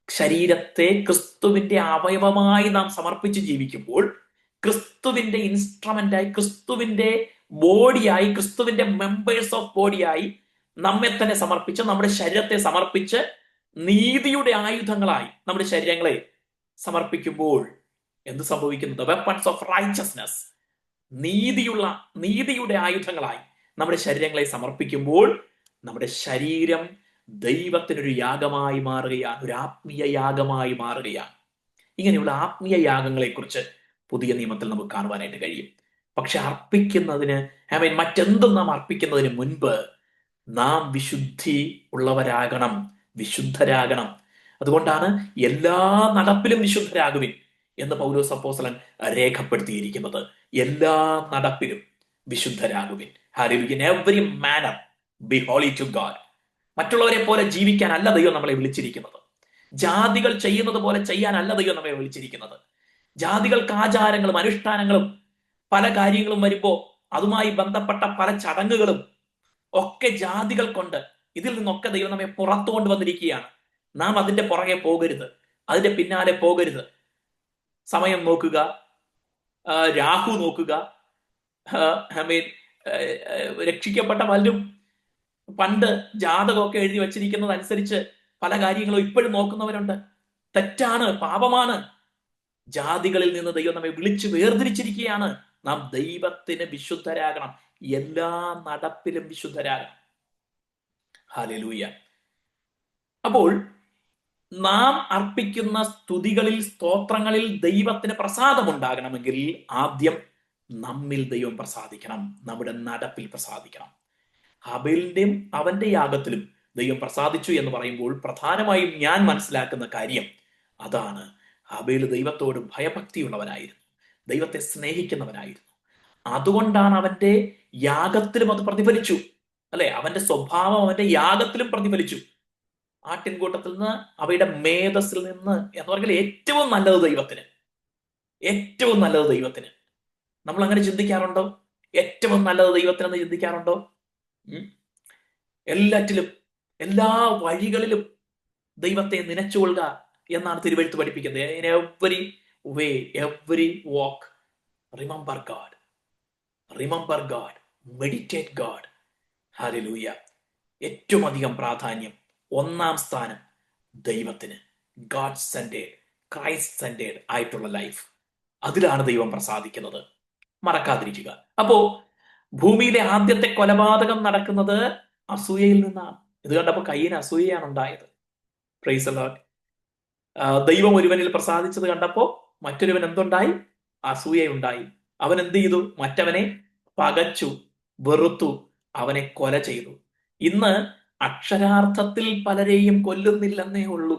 ശരീരത്തെ ക്രിസ്തുവിന്റെ അവയവമായി നാം സമർപ്പിച്ച് ജീവിക്കുമ്പോൾ, ക്രിസ്തുവിന്റെ ഇൻസ്ട്രുമെന്റായി, ക്രിസ്തുവിന്റെ ബോഡിയായി, ക്രിസ്തുവിന്റെ മെമ്പേഴ്സ് ഓഫ് ബോഡിയായി നമ്മെ തന്നെ സമർപ്പിച്ച്, നമ്മുടെ ശരീരത്തെ സമർപ്പിച്ച് നീതിയുടെ ആയുധങ്ങളായി നമ്മുടെ ശരീരങ്ങളെ സമർപ്പിക്കുമ്പോൾ എന്ത് സംഭവിക്കുന്നത്? വെപ്പൺസ് ഓഫ് റൈച്ചസ്നെസ്, നീതിയുടെ ആയുധങ്ങളായി നമ്മുടെ ശരീരങ്ങളെ സമർപ്പിക്കുമ്പോൾ നമ്മുടെ ശരീരം ദൈവത്തിനൊരു യാഗമായി മാറുകയാണ്, ഒരു ആത്മീയ യാഗമായി മാറുകയാണ്. ഇങ്ങനെയുള്ള ആത്മീയ യാഗങ്ങളെക്കുറിച്ച് പുതിയ നിയമത്തിൽ നമുക്ക് കാണുവാനായിട്ട് കഴിയും. പക്ഷെ അർപ്പിക്കുന്നതിന്, മറ്റെന്തും നാം അർപ്പിക്കുന്നതിന് മുൻപ് നാം വിശുദ്ധി ഉള്ളവരാകണം, വിശുദ്ധരാകണം. അതുകൊണ്ടാണ് എല്ലാ നടപ്പിലും വിശുദ്ധരാകുവിൻ എന്ന് പൗലോസ് അപ്പോസ്തലൻ രേഖപ്പെടുത്തിയിരിക്കുന്നത്. എല്ലാ നടപ്പിലും വിശുദ്ധരാകുവിൻ. ഹല്ലേലൂയ. In every manner be holy to God. മറ്റുള്ളവരെ പോലെ ജീവിക്കാനല്ല ദൈവം നമ്മളെ വിളിച്ചിരിക്കുന്നത്. ജാതികൾ ചെയ്യുന്നത് പോലെ ചെയ്യാനല്ല ദൈവം നമ്മെ വിളിച്ചിരിക്കുന്നത്. ജാതികൾക്ക് ആചാരങ്ങളും അനുഷ്ഠാനങ്ങളും പല കാര്യങ്ങളും വരുമ്പോ അതുമായി ബന്ധപ്പെട്ട പല ചടങ്ങുകളും ഒക്കെ ജാതികൾക്കുണ്ട്. ഇതിൽ നിന്നൊക്കെ ദൈവം നമ്മെ പുറത്തു കൊണ്ടുവന്നിരിക്കുകയാണ്. നാം അതിന്റെ പുറകെ പോകരുത്, അതിന്റെ പിന്നാലെ പോകരുത്. സമയം നോക്കുക, രാഹു നോക്കുക. രക്ഷിക്കപ്പെട്ട പലരും പണ്ട് ജാതകമൊക്കെ എഴുതി വച്ചിരിക്കുന്നത് അനുസരിച്ച് പല കാര്യങ്ങളും ഇപ്പോഴും നോക്കുന്നവരുണ്ട്. തെറ്റാണ്, പാപമാണ്. ജാതികളിൽ നിന്ന് ദൈവം നമ്മെ വിളിച്ചു വേർതിരിച്ചിരിക്കുകയാണ്. നാം ദൈവത്തിന് വിശുദ്ധരാകണം, എല്ലാ നടപ്പിലും വിശുദ്ധരാകണം. ഹല്ലേലൂയ. അപ്പോൾ നാം അർപ്പിക്കുന്ന സ്തുതികളിൽ, സ്തോത്രങ്ങളിൽ ദൈവത്തിന് പ്രസാദമുണ്ടാകണമെങ്കിൽ ആദ്യം നമ്മിൽ ദൈവം പ്രസാദിക്കണം, നമ്മുടെ നടപ്പിൽ പ്രസാദിക്കണം. ഹാബേലിന്റെയും അവന്റെ യാഗത്തിലും ദൈവം പ്രസാദിച്ചു എന്ന് പറയുമ്പോൾ പ്രധാനമായും ഞാൻ മനസ്സിലാക്കുന്ന കാര്യം അതാണ്. ഹാബേൽ ദൈവത്തോട് ഭയഭക്തിയുള്ളവനായിരുന്നു, ദൈവത്തെ സ്നേഹിക്കുന്നവനായിരുന്നു. അതുകൊണ്ടാണ് അവന്റെ യാഗത്തിലും അത് പ്രതിഫലിച്ചു, അല്ലെ? അവന്റെ സ്വഭാവം അവന്റെ യാഗത്തിലും പ്രതിഫലിച്ചു. ആട്ടിൻകൂട്ടത്തിൽ നിന്ന്, അവയുടെ മേധസ്സിൽ നിന്ന് എന്ന് പറഞ്ഞാൽ ഏറ്റവും നല്ലത് ദൈവത്തിന്, ഏറ്റവും നല്ലത് ദൈവത്തിന്. നമ്മൾ അങ്ങനെ ചിന്തിക്കാറുണ്ടോ? ഏറ്റവും നല്ലത് ദൈവത്തിനെന്ന് ചിന്തിക്കാറുണ്ടോ? എല്ലാറ്റിലും, എല്ലാ വഴികളിലും ദൈവത്തെ നനച്ചുകൊള്ളുക എന്നാണ് തിരുവെഴുത്ത് പഠിപ്പിക്കുന്നത്. In every way, every walk, remember God, remember God, meditate God. Hallelujah. ഏറ്റവും അധികം പ്രാധാന്യം, ഒന്നാം സ്ഥാനം ദൈവത്തിന്. ഗാഡ് സെന്റേഡ്, ക്രൈസ്റ്റ് സെന്റേഡ് ആയിട്ടുള്ള ലൈഫ്, അതിലാണ് ദൈവം പ്രസാദിക്കുന്നത്. മറക്കാതിരിക്കുക. അപ്പോ ഭൂമിയിലെ ആദ്യത്തെ കൊലപാതകം നടക്കുന്നത് അസൂയയിൽ നിന്നാണ്. ഇത് കണ്ടപ്പോ കയ്യിന് അസൂയയാണ് ഉണ്ടായത്. Price the Lord. ദൈവം ഒരുവനിൽ പ്രസാദിച്ചത് കണ്ടപ്പോ മറ്റൊരുവൻ എന്തുണ്ടായി? അസൂയയുണ്ടായി. അവൻ എന്ത് ചെയ്തു? മറ്റവനെ പകച്ചു, വെറുത്തു, അവനെ കൊല ചെയ്തു. ഇന്ന് അക്ഷരാർത്ഥത്തിൽ പലരെയും കൊല്ലുന്നില്ലെന്നേ ഉള്ളൂ.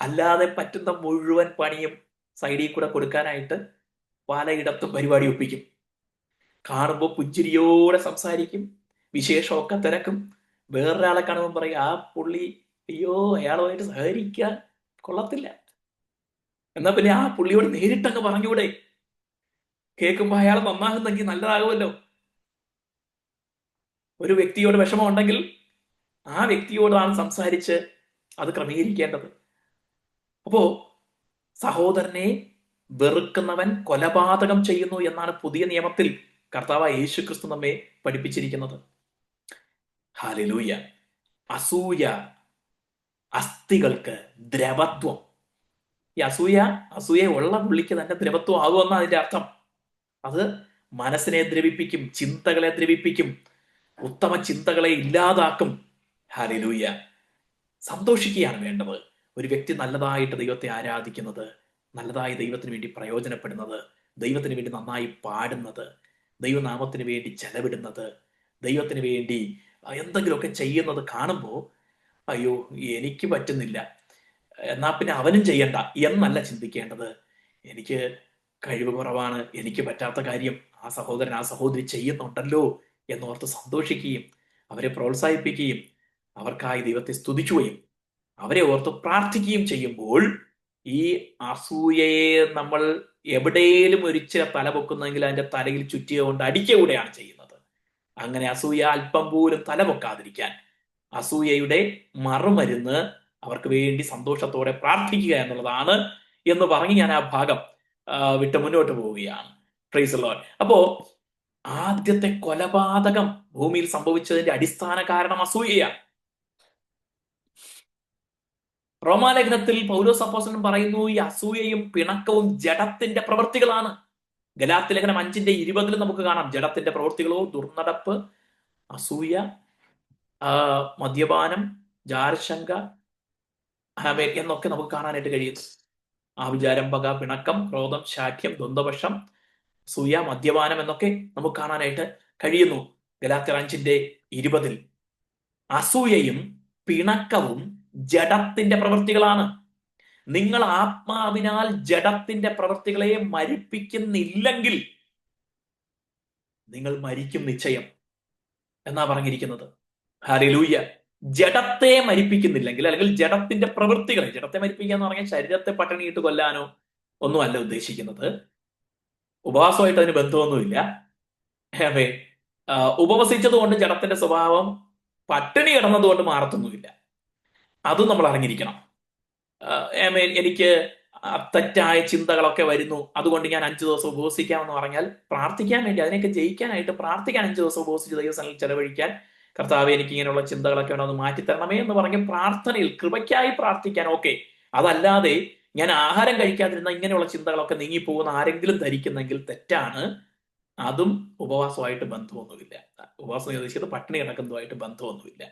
അല്ലാതെ പറ്റുന്ന മുഴുവൻ പണിയും സൈഡിൽ കൂടെ കൊടുക്കാനായിട്ട് പലയിടത്തും പരിപാടി ഒപ്പിക്കും. കാണുമ്പോൾ പുഞ്ചിരിയോടെ സംസാരിക്കും, വിശേഷമൊക്കെ തിരക്കും. വേറൊരാളെ കാണുമ്പോൾ പറയും, ആ പുള്ളി, അയ്യോ അയാളുമായിട്ട് സഹകരിക്കാൻ കൊള്ളത്തില്ല. എന്നാ പിന്നെ ആ പുള്ളിയോട് നേരിട്ടങ്ങ് പറഞ്ഞുകൂടെ? കേൾക്കുമ്പോ അയാൾ നന്നാകുന്നെങ്കിൽ നല്ലതാകുമല്ലോ. ഒരു വ്യക്തിയോട് വിഷമം ഉണ്ടെങ്കിൽ ആ വ്യക്തിയോടാണ് സംസാരിച്ച് അത് ക്രമീകരിക്കേണ്ടത്. അപ്പോ സഹോദരനെ വെറുക്കുന്നവൻ കൊലപാതകം ചെയ്യുന്നു എന്നാണ് പുതിയ നിയമത്തിൽ കർത്താവായ യേശുക്രിസ്തു നമ്മെ പഠിപ്പിച്ചിരിക്കുന്നത്. ഹല്ലേലൂയ. അസൂയ അസ്ഥികൾക്ക് ദ്രവത്വം. ഈ അസൂയ ഉള്ള പുള്ളിക്ക് തന്നെ ദ്രവത്വം ആകുമെന്നാണ് അതിന്റെ അർത്ഥം. അത് മനസ്സിനെ ദ്രവിപ്പിക്കും, ചിന്തകളെ ദ്രവിപ്പിക്കും, ഉത്തമ ചിന്തകളെ ഇല്ലാതാക്കും. ഹല്ലേലൂയ. സന്തോഷിക്കുകയാണ് വേണ്ടത്. ഒരു വ്യക്തി നല്ലതായിട്ട് ദൈവത്തെ ആരാധിക്കുന്നത്, നല്ലതായി ദൈവത്തിന് വേണ്ടി പ്രയോജനപ്പെടുന്നത്, ദൈവത്തിന് വേണ്ടി നന്നായി പാടുന്നത്, ദൈവനാമത്തിന് വേണ്ടി ചെലവിടുന്നത്, ദൈവത്തിന് വേണ്ടി എന്തെങ്കിലുമൊക്കെ ചെയ്യുന്നത് കാണുമ്പോൾ അയ്യോ എനിക്ക് പറ്റുന്നില്ല, എന്നാ പിന്നെ അവനും ചെയ്യണ്ട എന്നല്ല ചിന്തിക്കേണ്ടത്. എനിക്ക് കഴിവ് കുറവാണ്, എനിക്ക് പറ്റാത്ത കാര്യം ആ സഹോദരൻ, ആ സഹോദരി ചെയ്യുന്നുണ്ടല്ലോ എന്നോർത്ത് സന്തോഷിക്കുകയും അവരെ പ്രോത്സാഹിപ്പിക്കുകയും അവർക്കായി ദൈവത്തെ സ്തുതിക്കുകയും അവരെ ഓർത്ത് പ്രാർത്ഥിക്കുകയും ചെയ്യുമ്പോൾ ഈ അസൂയയെ നമ്മൾ എവിടെയും ഒരിച്ചിരി തല പൊക്കുന്നെങ്കിൽ അതിന്റെ തലയിൽ ചുറ്റിയ കൊണ്ട് അടിക്കുക കൂടെയാണ് ചെയ്യുന്നത്. അങ്ങനെ അസൂയ അല്പം പോലും തല പൊക്കാതിരിക്കാൻ അസൂയയുടെ മറുമരുന്ന് അവർക്ക് വേണ്ടി സന്തോഷത്തോടെ പ്രാർത്ഥിക്കുക എന്നുള്ളതാണ് എന്ന് പറഞ്ഞ് ഞാൻ ആ ഭാഗം വിട്ട് മുന്നോട്ട് പോവുകയാണ്. Price the Lord. അപ്പോ ആദ്യത്തെ കൊലപാതകം ഭൂമിയിൽ സംഭവിച്ചതിന്റെ അടിസ്ഥാന കാരണം അസൂയയാണ്. റോമാലേഖനത്തിൽ പൗലോസ് അപ്പോസ്തലൻ പറയുന്നു, ഈ അസൂയയും പിണക്കവും ജഡത്തിന്റെ പ്രവൃത്തികളാണ്. ഗലാത്യ ലേഖനം 5:20 നമുക്ക് കാണാം, ജഡത്തിന്റെ പ്രവൃത്തികളോ ദുർനടപ്പ്, അസൂയ, മദ്യപാനം, ജാരശങ്ക, എന്നൊക്കെ നമുക്ക് കാണാനായിട്ട് കഴിയുന്നു. ആഭിചാരം, പക, പിണക്കം, ക്രോധം, ശാഠ്യം, ദ്വന്ദ്വപക്ഷം, സൂയ, മദ്യപാനം എന്നൊക്കെ നമുക്ക് കാണാനായിട്ട് കഴിയുന്നു. ഗലാത്യർ 5:20 അസൂയയും പിണക്കവും ജഡത്തിന്റെ പ്രവൃത്തികളാണ്. നിങ്ങൾ ആത്മാവിനാൽ ജഡത്തിന്റെ പ്രവൃത്തികളെ മരിപ്പിക്കുന്നില്ലെങ്കിൽ നിങ്ങൾ മരിക്കും നിശ്ചയം എന്നാ പറഞ്ഞിരിക്കുന്നത്. ഹല്ലേലൂയ. ജഡത്തെ മരിപ്പിക്കുന്നില്ലെങ്കിൽ, അല്ലെങ്കിൽ ജഡത്തിന്റെ പ്രവൃത്തികളെ, ജഡത്തെ മരിപ്പിക്കുക എന്ന് പറഞ്ഞാൽ ശരീരത്തെ പട്ടിണിയിട്ട് കൊല്ലാനോ ഒന്നുമല്ല ഉദ്ദേശിക്കുന്നത്. ഉപവാസമായിട്ട് അതിന് ബന്ധമൊന്നുമില്ല. ഉപവസിച്ചത് കൊണ്ട് ജഡത്തിന്റെ സ്വഭാവം പട്ടിണി കിടന്നതുകൊണ്ട് മാറത്തൊന്നുമില്ല. അതും നമ്മൾ അറിഞ്ഞിരിക്കണം. എനിക്ക് തെറ്റായ ചിന്തകളൊക്കെ വരുന്നു, അതുകൊണ്ട് ഞാൻ 5 ദിവസം ഉപവസിക്കാമെന്ന് പറഞ്ഞാൽ പ്രാർത്ഥിക്കാൻ വേണ്ടി, അതിനെയൊക്കെ ജയിക്കാനായിട്ട് പ്രാർത്ഥിക്കാൻ 5 ദിവസം ഉപവസിച്ച് ദൈവസ്ഥലിൽ ചെലവഴിക്കാൻ, കർത്താവെ എനിക്ക് ഇങ്ങനെയുള്ള ചിന്തകളൊക്കെ ഉണ്ടോ ഒന്ന് മാറ്റിത്തരണമേ എന്ന് പറഞ്ഞ് പ്രാർത്ഥനയിൽ കൃപയ്ക്കായി പ്രാർത്ഥിക്കാൻ ഓക്കെ. അതല്ലാതെ ഞാൻ ആഹാരം കഴിക്കാതിരുന്ന ഇങ്ങനെയുള്ള ചിന്തകളൊക്കെ നീങ്ങിപ്പോകുന്ന ആരെങ്കിലും ധരിക്കുന്നെങ്കിൽ തെറ്റാണ്. അതും ഉപവാസമായിട്ട് ബന്ധമൊന്നുമില്ല. ഉപവാസം ഉദ്ദേശിച്ചത് പട്ടിണി കിടക്കുന്നതുമായിട്ട് ബന്ധമൊന്നുമില്ല.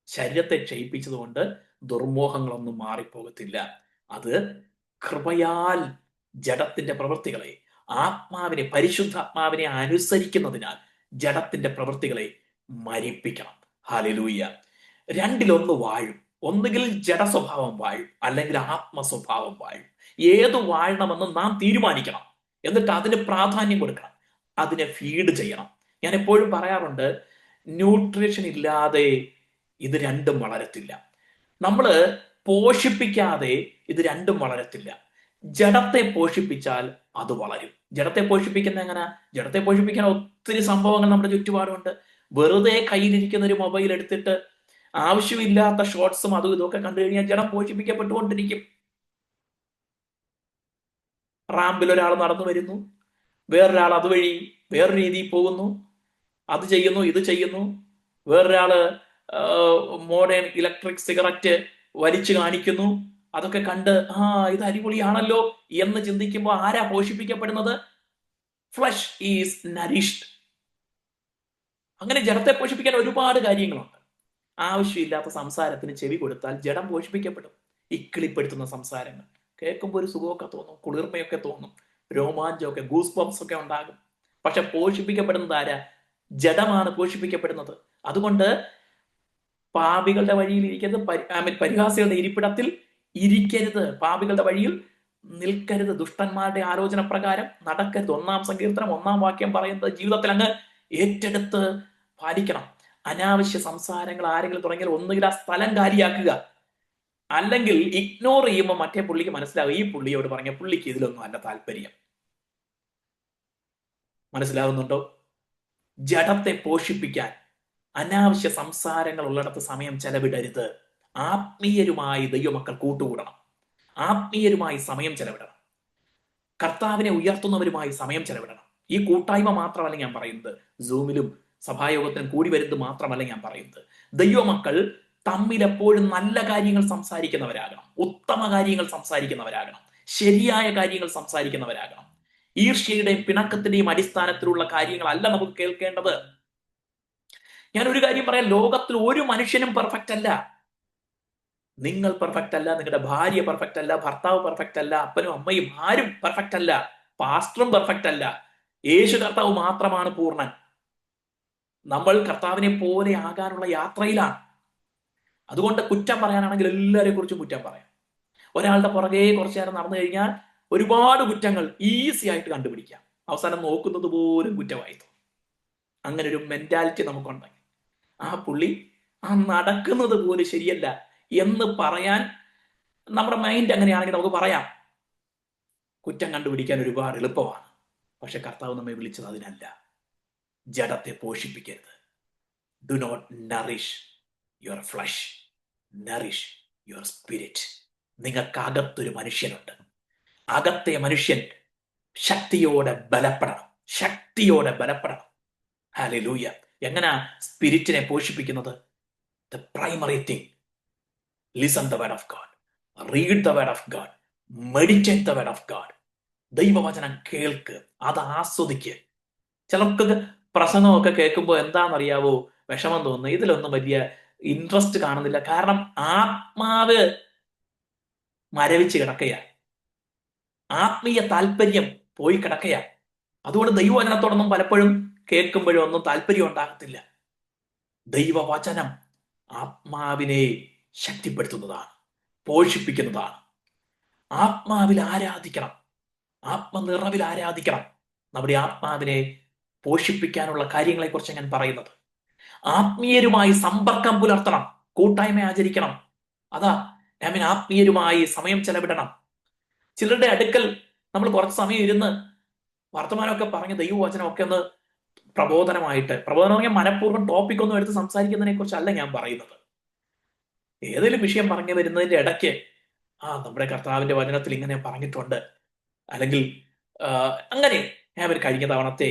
ശരീരത്തെ ക്ഷയിപ്പിച്ചതുകൊണ്ട് ദുർമോഹങ്ങളൊന്നും മാറിപ്പോകത്തില്ല. അത് കൃപയാൽ ജഡത്തിന്റെ പ്രവൃത്തികളെ, ആത്മാവിനെ, പരിശുദ്ധാത്മാവിനെ അനുസരിക്കുന്നതിനാൽ ജഡത്തിന്റെ പ്രവൃത്തികളെ മരിപ്പിക്കണം. ഹല്ലേലൂയ. രണ്ടിലൊന്ന് വാഴും. ഒന്നുകിൽ ജഡസ്വഭാവം വാഴും, അല്ലെങ്കിൽ ആത്മസ്വഭാവം വാഴും. ഏത് വാഴണമെന്ന് നാം തീരുമാനിക്കണം. എന്നിട്ട് അതിന് പ്രാധാന്യം കൊടുക്കണം, അതിനെ ഫീഡ് ചെയ്യണം. ഞാൻ എപ്പോഴും പറയാറുണ്ട്, ന്യൂട്രീഷൻ ഇല്ലാതെ ഇത് രണ്ടും വളരത്തില്ല. നമ്മൾ പോഷിപ്പിക്കാതെ ഇത് രണ്ടും വളരത്തില്ല. ജഡത്തെ പോഷിപ്പിച്ചാൽ അത് വളരും. ജഡത്തെ പോഷിപ്പിക്കുന്ന എങ്ങനെ? ജഡത്തെ പോഷിപ്പിക്കാൻ ഒത്തിരി സംഭവങ്ങൾ നമ്മുടെ ചുറ്റുപാടുണ്ട്. വെറുതെ കയ്യിലിരിക്കുന്ന ഒരു മൊബൈൽ എടുത്തിട്ട് ആവശ്യമില്ലാത്ത ഷോർട്സും അതും ഇതൊക്കെ കണ്ടു കഴിഞ്ഞാൽ ജഡം പോഷിപ്പിക്കപ്പെട്ടുകൊണ്ടിരിക്കും. റാമ്പിൽ ഒരാൾ നടന്നു വരുന്നു, വേറൊരാൾ അതുവഴി വേറൊരു രീതിയിൽ പോകുന്നു, അത് ചെയ്യുന്നു, ഇത് ചെയ്യുന്നു. വേറൊരാള് മോഡേൺ ഇലക്ട്രിക് സിഗരറ്റ് വലിച്ചു കാണിക്കുന്നു. അതൊക്കെ കണ്ട് ഇത് അടിപൊളിയാണല്ലോ എന്ന് ചിന്തിക്കുമ്പോൾ ആരാ പോഷിപ്പിക്കപ്പെടുന്നത്? Flush is നരിഷ്ഡ്. അങ്ങനെ ജഡത്തെ പോഷിപ്പിക്കാൻ ഒരുപാട് കാര്യങ്ങളുണ്ട്. ആവശ്യമില്ലാത്ത സംസാരത്തിന് ചെവി കൊടുത്താൽ ജഡം പോഷിപ്പിക്കപ്പെടും. ഇക്കിളിപ്പെടുത്തുന്ന സംസാരങ്ങൾ കേൾക്കുമ്പോൾ ഒരു സുഖമൊക്കെ തോന്നും, കുളിർമയൊക്കെ തോന്നും, രോമാഞ്ചമൊക്കെ, ഗൂസ് ബംസ് ഒക്കെ ഉണ്ടാകും. പക്ഷെ പോഷിപ്പിക്കപ്പെടുന്നത് ആരാ? ജഡമാണ് പോഷിപ്പിക്കപ്പെടുന്നത്. അതുകൊണ്ട് പാപികളുടെ വഴിയിൽ ഇരിക്കരുത്, പരിഹാസികളുടെ ഇരിപ്പിടത്തിൽ ഇരിക്കരുത്, പാപികളുടെ വഴിയിൽ നിൽക്കരുത്, ദുഷ്ടന്മാരുടെ ആലോചന പ്രകാരം നടക്കരുത്. 1-ാം സങ്കീർത്തനം 1-ാം വാക്യം പറയുന്നത് ജീവിതത്തിൽ അങ്ങ് ഏറ്റെടുത്ത് പാലിക്കണം. അനാവശ്യ സംസാരങ്ങൾ ആരെങ്കിലും തുടങ്ങിയാൽ ഒന്നുകിൽ ആ സ്ഥലം കാലിയാക്കുക, അല്ലെങ്കിൽ ഇഗ്നോർ ചെയ്യുമ്പോൾ മറ്റേ പുള്ളിക്ക് മനസ്സിലാവും ഈ പുള്ളിയോട് പറഞ്ഞ പുള്ളിക്ക് ഇതിലൊന്നും അല്ല താല്പര്യം. മനസ്സിലാവുന്നുണ്ടോ? ജഡത്തെ പോഷിപ്പിക്കാൻ അനാവശ്യ സംസാരങ്ങൾ ഉള്ളിടത്ത് സമയം ചെലവിടരുത്. ആത്മീയരുമായി ദൈവമക്കൾ കൂട്ടുകൂടണം, ആത്മീയരുമായി സമയം ചെലവിടണം, കർത്താവിനെ ഉയർത്തുന്നവരുമായി സമയം ചെലവിടണം. ഈ കൂട്ടായ്മ മാത്രമല്ല ഞാൻ പറയുന്നത്, സൂമിലും സഭായോഗത്തിനും കൂടി വരുന്നത് മാത്രമല്ല ഞാൻ പറയുന്നത്. ദൈവമക്കൾ തമ്മിൽ എപ്പോഴും നല്ല കാര്യങ്ങൾ സംസാരിക്കുന്നവരാകണം, ഉത്തമ കാര്യങ്ങൾ സംസാരിക്കുന്നവരാകണം, ശരിയായ കാര്യങ്ങൾ സംസാരിക്കുന്നവരാകണം. ഈർഷ്യയുടെയും പിണക്കത്തിന്റെയും അടിസ്ഥാനത്തിലുള്ള കാര്യങ്ങളല്ല നമുക്ക് കേൾക്കേണ്ടത്. ഞാൻ ഒരു കാര്യം പറയാം, ലോകത്തിൽ ഒരു മനുഷ്യനും പെർഫെക്റ്റ് അല്ല. നിങ്ങൾ പെർഫെക്റ്റ് അല്ല, നിങ്ങളുടെ ഭാര്യ പെർഫെക്റ്റ് അല്ല, ഭർത്താവ് പെർഫെക്റ്റ് അല്ല, അപ്പനും അമ്മയും ആരും പെർഫെക്റ്റ് അല്ല, പാസ്റ്ററും പെർഫെക്റ്റ് അല്ല. യേശു കർത്താവ് മാത്രമാണ് പൂർണ്ണൻ. നമ്മൾ കർത്താവിനെ പോലെ ആകാനുള്ള യാത്രയിലാണ്. അതുകൊണ്ട് കുറ്റം പറയാനാണെങ്കിൽ എല്ലാവരെ കുറിച്ചും കുറ്റം പറയാം. ഒരാളുടെ പുറകെ കുറച്ചു നേരം നടന്നു കഴിഞ്ഞാൽ ഒരുപാട് കുറ്റങ്ങൾ ഈസി ആയിട്ട് കണ്ടുപിടിക്കാം. അവസാനം നോക്കുന്നത് പോലും കുറ്റമായി തോന്നും. അങ്ങനെ ഒരു മെന്റാലിറ്റി നമുക്കുണ്ടെങ്കിൽ ആ പുള്ളി നടക്കുന്നത് പോലും ശരിയല്ല എന്ന് പറയാൻ നമ്മുടെ മൈൻഡ് അങ്ങനെയാണെങ്കിൽ നമുക്ക് പറയാം. കുറ്റം കണ്ടുപിടിക്കാൻ ഒരുപാട് എളുപ്പമാണ്. പക്ഷെ കർത്താവ് നമ്മെ വിളിച്ചത് അതിനല്ല. ജഡത്തെ പോഷിപ്പിക്കരുത്. Do not nourish your flesh, nourish your spirit. നിങ്ങൾക്ക് അകത്തൊരു മനുഷ്യനുണ്ട്. അകത്തെ മനുഷ്യൻ ശക്തിയോടെ ബലപ്പെടണം, ശക്തിയോടെ ബലപ്പെടണം. ഹല്ലേലൂയ. എങ്ങനാ സ്പിരിറ്റിനെ പോഷിപ്പിക്കുന്നത്? The primary thing, listen the word of God, read the word of God, meditate the word of God. ദൈവവചനം കേൾക്ക്, അത് ആസ്വദിക്ക്. ചിലർക്ക് പ്രസംഗമൊക്കെ കേൾക്കുമ്പോൾ എന്താണെന്നറിയാവോ വിഷമം തോന്നുന്നു. ഇതിലൊന്നും വലിയ ഇൻട്രസ്റ്റ് കാണുന്നില്ല. കാരണം ആത്മാവ് മരവിച്ച് കിടക്കയാ, ആത്മീയ താല്പര്യം പോയി കിടക്കയാ. അതുകൊണ്ട് ദൈവവചനത്തോടൊന്നും പലപ്പോഴും കേൾക്കുമ്പോഴും ഒന്നും താല്പര്യം ഉണ്ടാകത്തില്ല. ദൈവവചനം ആത്മാവിനെ ശക്തിപ്പെടുത്തുന്നതാണ്, പോഷിപ്പിക്കുന്നതാണ്. ആത്മാവിൽ ആരാധിക്കണം, ആത്മനിറവിൽ ആരാധിക്കണം. നമ്മുടെ ആത്മാവിനെ പോഷിപ്പിക്കാനുള്ള കാര്യങ്ങളെക്കുറിച്ച് ഞാൻ പറയുന്നത്. ആത്മീയരുമായി സമ്പർക്കം പുലർത്തണം, കൂട്ടായ്മ ആചരിക്കണം. അതാ ആത്മീയരുമായി സമയം ചെലവിടണം. ചിലരുടെ അടുക്കൽ നമ്മൾ കുറച്ച് സമയം ഇരുന്ന് വർത്തമാനമൊക്കെ പറഞ്ഞ് ദൈവവചനമൊക്കെ ഒന്ന് പ്രബോധനം മനഃപൂർവ്വം ടോപ്പിക് ഒന്നും എടുത്ത് സംസാരിക്കുന്നതിനെ കുറിച്ചല്ല ഞാൻ പറയുന്നത്. ഏതെങ്കിലും വിഷയം പറഞ്ഞു വരുന്നതിന്റെ ഇടയ്ക്ക് നമ്മുടെ കർത്താവിന്റെ വചനത്തിൽ ഇങ്ങനെ പറഞ്ഞിട്ടുണ്ട്, അല്ലെങ്കിൽ അങ്ങനെ ഞാൻ ഒരു കഴിഞ്ഞ തവണത്തെ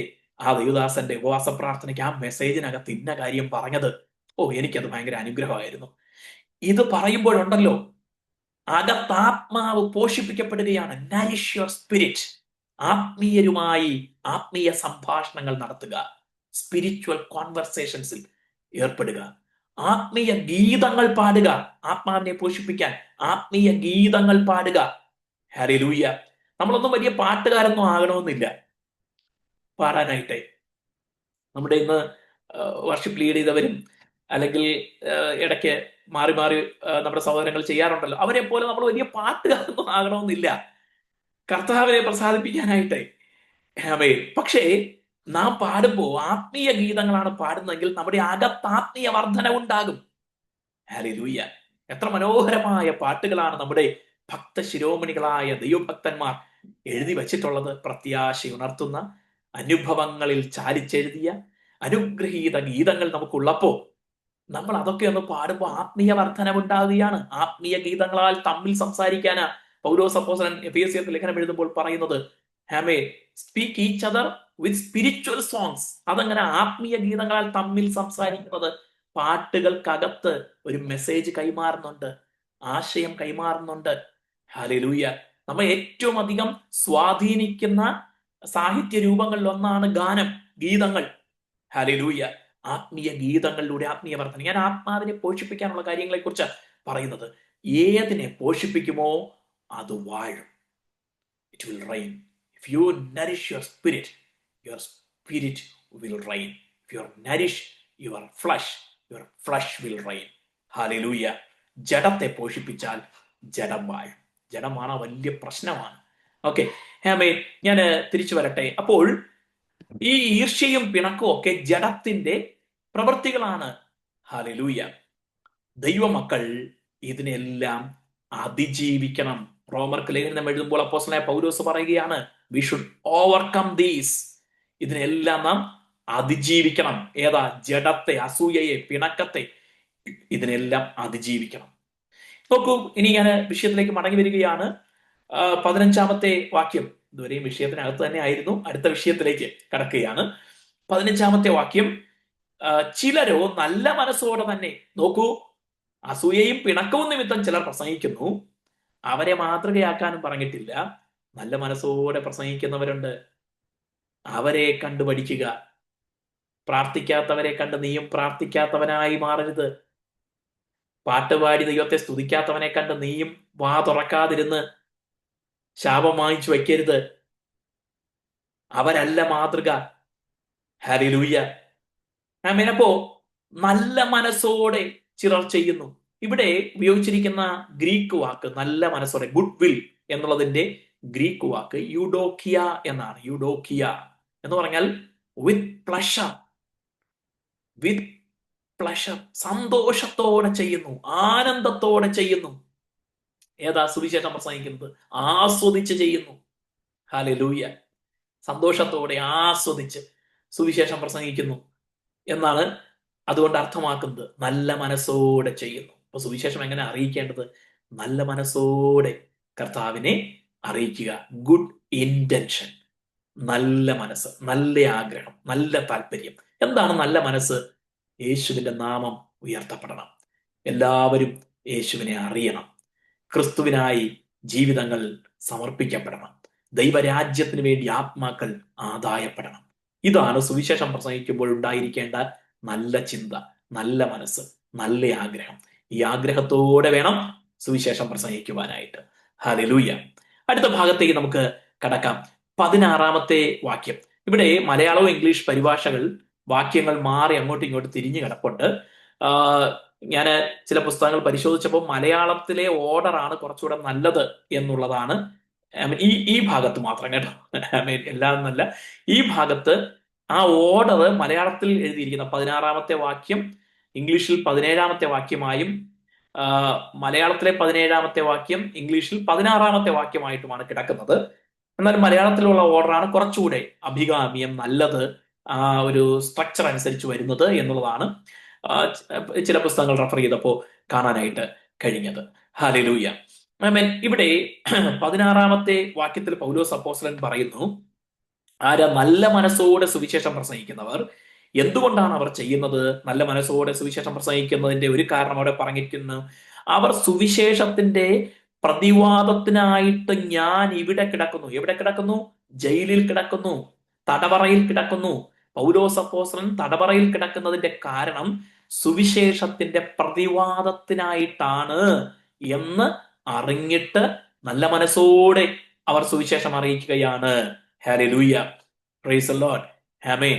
ദൈവദാസന്റെ ഉപവാസ പ്രാർത്ഥനയ്ക്ക് മെസ്സേജിനകത്ത് ഇന്ന കാര്യം പറഞ്ഞത്, എനിക്കത് ഭയങ്കര അനുഗ്രഹമായിരുന്നു. ഇത് പറയുമ്പോഴുണ്ടല്ലോ അകത്താത്മാവ് പോഷിപ്പിക്കപ്പെടുകയാണ്. നരിഷ് യുവർ സ്പിരിറ്റ്. ആത്മീയരുമായി ആത്മീയ സംഭാഷണങ്ങൾ നടത്തുക, സ്പിരിച്വൽ കോൺവെർസേഷൻസിൽ ഏർപ്പെടുക, ആത്മീയ ഗീതങ്ങൾ പാടുക. ആത്മാവിനെ പോഷിപ്പിക്കാൻ ആത്മീയ ഗീതങ്ങൾ പാടുക. ഹല്ലേലൂയ. നമ്മളൊന്നും വലിയ പാട്ടുകാരൊന്നും ആകണമെന്നില്ല പാടാനായിട്ടെ. നമ്മുടെ ഇന്ന് വർഷിപ്പ് ലീഡ് ചെയ്തവരും അല്ലെങ്കിൽ ഇടയ്ക്ക് മാറി മാറി നമ്മുടെ സഹോദരങ്ങൾ ചെയ്യാറുണ്ടല്ലോ, അവരെ പോലെ നമ്മൾ വലിയ പാട്ടുകാരൊന്നും ആകണമെന്നില്ല കർത്താവിനെ പ്രസാദിപ്പിക്കാനായിട്ടെ. പക്ഷേ നാം പാടുമ്പോൾ ആത്മീയ ഗീതങ്ങളാണ് പാടുന്നതെങ്കിൽ നമ്മുടെ അകത്ത് ആത്മീയ വർധന ഉണ്ടാകും. ഹല്ലേലൂയ. എത്ര മനോഹരമായ പാട്ടുകളാണ് നമ്മുടെ ഭക്ത ശിരോമണികളായ ദൈവഭക്തന്മാർ എഴുതി വച്ചിട്ടുള്ളത്. പ്രത്യാശയുണർത്തുന്ന, അനുഭവങ്ങളിൽ ചാലിച്ചെഴുതിയ അനുഗ്രഹീത ഗീതങ്ങൾ നമുക്കുള്ളപ്പോ നമ്മൾ അതൊക്കെ ഒന്ന് പാടുമ്പോൾ ആത്മീയ വർധനവുണ്ടാകുകയാണ്. ആത്മീയ ഗീതങ്ങളാൽ തമ്മിൽ സംസാരിക്കാനാ പൗലോസ് അപ്പോസ്തലൻ എഫേസ്യർക്ക് ലേഖനം എഴുതുമ്പോൾ പറയുന്നത്. സ്പീക്ക് ഈച്ച് അതർ വിത്ത് സ്പിരിച്വൽ സോങ്സ്. അതങ്ങനെ ആത്മീയ ഗീതങ്ങളാൽ തമ്മിൽ സംസാരിക്കുന്നത് പാട്ടുകൾക്കകത്ത് ഒരു മെസ്സേജ് കൈമാറുന്നുണ്ട്, ആശയം കൈമാറുന്നുണ്ട്. ഹല്ലേലൂയ. നമ്മെ ഏറ്റവും അധികം സ്വാധീനിക്കുന്ന സാഹിത്യ രൂപങ്ങളിൽ ഒന്നാണ് ഗാനം, ഗീതങ്ങൾ. ഹല്ലേലൂയ. ആത്മീയ ഗീതങ്ങളിലൂടെ ആത്മീയ വർധന. ഞാൻ ആത്മാവിനെ പോഷിപ്പിക്കാനുള്ള കാര്യങ്ങളെ കുറിച്ച് പറയുന്നത്. ഏതിനെ പോഷിപ്പിക്കുമോ അത് വാഴും. It will reign. If you nourish your spirit will reign. If you nourish your flesh will reign. ഹല്ലേലൂയ. ജഡത്തെ പോഷിപ്പിച്ചാൽ ജഡം വാഴും. ജഡമാണ് വലിയ പ്രശ്നമാണ്. ഓക്കെ, ഞാൻ തിരിച്ചു വരട്ടെ. അപ്പോൾ ഈ ഈർഷ്യയും പിണക്കവും ഒക്കെ ജഡത്തിന്റെ പ്രവൃത്തികളാണ്. ഹല്ലേലൂയ. ദൈവമക്കൾ ഇതിനെല്ലാം അതിജീവിക്കണം. റോമർക്ക് ലേഖനം എഴുതുമ്പോൾ അപ്പോസ്തലനായ പൗലോസ് പറയുകയാണ്, വി ഷുഡ് ഓവർകം ദീസ്. ഇതിനെല്ലാം നാം അതിജീവിക്കണം. ഏതാ? ജഡത്തെ, അസൂയയെ, പിണക്കത്തെ, ഇതിനെല്ലാം അതിജീവിക്കണം. നോക്കൂ, ഇനി ഞാൻ വിഷയത്തിലേക്ക് മടങ്ങി വരികയാണ്. 15-ാമത്തെ വാക്യം. ഇതുവരെയും വിഷയത്തിനകത്ത് തന്നെ ആയിരുന്നു. അടുത്ത വിഷയത്തിലേക്ക് കടക്കുകയാണ്. 15-ാമത്തെ വാക്യം, ചിലരോ നല്ല മനസ്സോടെ തന്നെ. നോക്കൂ, അസൂയയും പിണക്കവും നിമിത്തം ചിലർ പ്രസംഗിക്കുന്നു. അവരെ മാതൃകയാക്കാനും പറഞ്ഞിട്ടില്ല. നല്ല മനസ്സോടെ പ്രസംഗിക്കുന്നവരുണ്ട്. അവരെ കണ്ടു പഠിക്കുക. പ്രാർത്ഥിക്കാത്തവരെ കണ്ട് നീയും പ്രാർത്ഥിക്കാത്തവനായി മാറരുത്. പാട്ടുപാടി ദൈവത്തെ സ്തുതിക്കാത്തവനെ കണ്ട് നീയും വാ തുറക്കാതിരുന്ന് ശാപം വാങ്ങിച്ചു വയ്ക്കരുത്. അവരല്ല മാതൃക. ഹല്ലേലൂയ. അപ്പോ നല്ല മനസ്സോടെ ചിലർ ചെയ്യുന്നു. ഇവിടെ ഉപയോഗിച്ചിരിക്കുന്ന ഗ്രീക്ക് വാക്ക് നല്ല മനസ്സോടെ, ഗുഡ് വിൽ എന്നുള്ളതിന്റെ ഗ്രീക്ക് വാക്ക് യൂഡോക്കിയ എന്നാണ്. യൂഡോക്കിയ എന്ന് പറഞ്ഞാൽ വിത്ത് പ്ലഷർ, സന്തോഷത്തോടെ ചെയ്യുന്നു, ആനന്ദത്തോടെ ചെയ്യുന്നു. ഏതാ? സുവിശേഷം പ്രസംഗിക്കുന്നത് ആസ്വദിച്ച് ചെയ്യുന്നു. ഹല്ലേലൂയ. സന്തോഷത്തോടെ ആസ്വദിച്ച് സുവിശേഷം പ്രസംഗിക്കുന്നു എന്നാണ് അതുകൊണ്ട് അർത്ഥമാക്കുന്നത്. നല്ല മനസ്സോടെ ചെയ്യുന്നു. അപ്പൊ സുവിശേഷം എങ്ങനെ അറിയിക്കേണ്ടത്? നല്ല മനസ്സോടെ കർത്താവിനെ അറിയിക്കുക. ഗുഡ് ഇന്റൻഷൻ, നല്ല മനസ്സ്, നല്ല ആഗ്രഹം, നല്ല താല്പര്യം. എന്താണ് നല്ല മനസ്സ്? യേശുവിന്റെ നാമം ഉയർത്തപ്പെടണം. എല്ലാവരും യേശുവിനെ അറിയണം. ക്രിസ്തുവിനായി ജീവിതങ്ങൾ സമർപ്പിക്കപ്പെടണം. ദൈവരാജ്യത്തിന് വേണ്ടി ആത്മാക്കൾ ആദായപ്പെടണം. ഇതാണ് സുവിശേഷം പ്രസംഗിക്കുമ്പോൾ ഉണ്ടായിരിക്കേണ്ട നല്ല ചിന്ത, നല്ല മനസ്സ്, നല്ല ആഗ്രഹം. ഈ ആഗ്രഹത്തോടെ വേണം സുവിശേഷം പ്രസംഗിക്കുവാനായിട്ട്. ഹല്ലേലൂയ. അടുത്ത ഭാഗത്തേക്ക് നമുക്ക് കടക്കാം. 16-ാമത്തെ വാക്യം. ഇവിടെ മലയാളവും ഇംഗ്ലീഷ് പരിഭാഷകൾ വാക്യങ്ങൾ മാറി അങ്ങോട്ടും ഇങ്ങോട്ടും തിരിഞ്ഞു കിടപ്പുണ്ട്. ഞാൻ ചില പുസ്തകങ്ങൾ പരിശോധിച്ചപ്പോൾ മലയാളത്തിലെ ഓർഡർ ആണ് കുറച്ചുകൂടെ നല്ലത് എന്നുള്ളതാണ്. ഈ ഭാഗത്ത് മാത്രം കേട്ടോ, എല്ലാം എന്നല്ല, ഈ ഭാഗത്ത് ആ ഓർഡർ മലയാളത്തിൽ എഴുതിയിരിക്കുന്ന 16-ാമത്തെ വാക്യം ഇംഗ്ലീഷിൽ 17-ാമത്തെ വാക്യമായും മലയാളത്തിലെ 17-ാമത്തെ വാക്യം ഇംഗ്ലീഷിൽ 16-ാമത്തെ വാക്യമായിട്ടുമാണ് കിടക്കുന്നത്. എന്നാൽ മലയാളത്തിലുള്ള ഓർഡറാണ് കുറച്ചുകൂടെ അഭികാമ്യം, നല്ലത്, ആ ഒരു സ്ട്രക്ചർ അനുസരിച്ച് വരുന്നത് എന്നുള്ളതാണ് ചില പുസ്തകങ്ങൾ റെഫർ ചെയ്തപ്പോൾ കാണാനായിട്ട് കഴിഞ്ഞത്. ഹല്ലേലൂയ. ആമേൻ. ഇവിടെ 16-ാമത്തെ വാക്യത്തിൽ പൗലോസ് അപ്പോസ്തലൻ പറയുന്നു, ആരാ? നല്ല മനസ്സോടെ സുവിശേഷം പ്രസംഗിക്കുന്നവർ. എന്തുകൊണ്ടാണ് അവർ ചെയ്യുന്നത്? നല്ല മനസ്സോടെ സുവിശേഷം പ്രസംഗിക്കുന്നതിന്റെ ഒരു കാരണം അവിടെ പറഞ്ഞിരിക്കുന്നു. അവർ സുവിശേഷത്തിന്റെ പ്രതിവാദത്തിനായിട്ട് ഞാൻ ഇവിടെ കിടക്കുന്നു. എവിടെ കിടക്കുന്നു? ജയിലിൽ കിടക്കുന്നു, തടവറയിൽ കിടക്കുന്നു. പൗലോസ് അപ്പോസ്തലൻ തടവറയിൽ കിടക്കുന്നതിന്റെ കാരണം സുവിശേഷത്തിന്റെ പ്രതിവാദത്തിനായിട്ടാണ് എന്ന് അറിഞ്ഞിട്ട് നല്ല മനസ്സോടെ അവർ സുവിശേഷം അറിയിക്കുകയാണ്. ഹല്ലേലൂയ. Praise the Lord. ആമേൻ.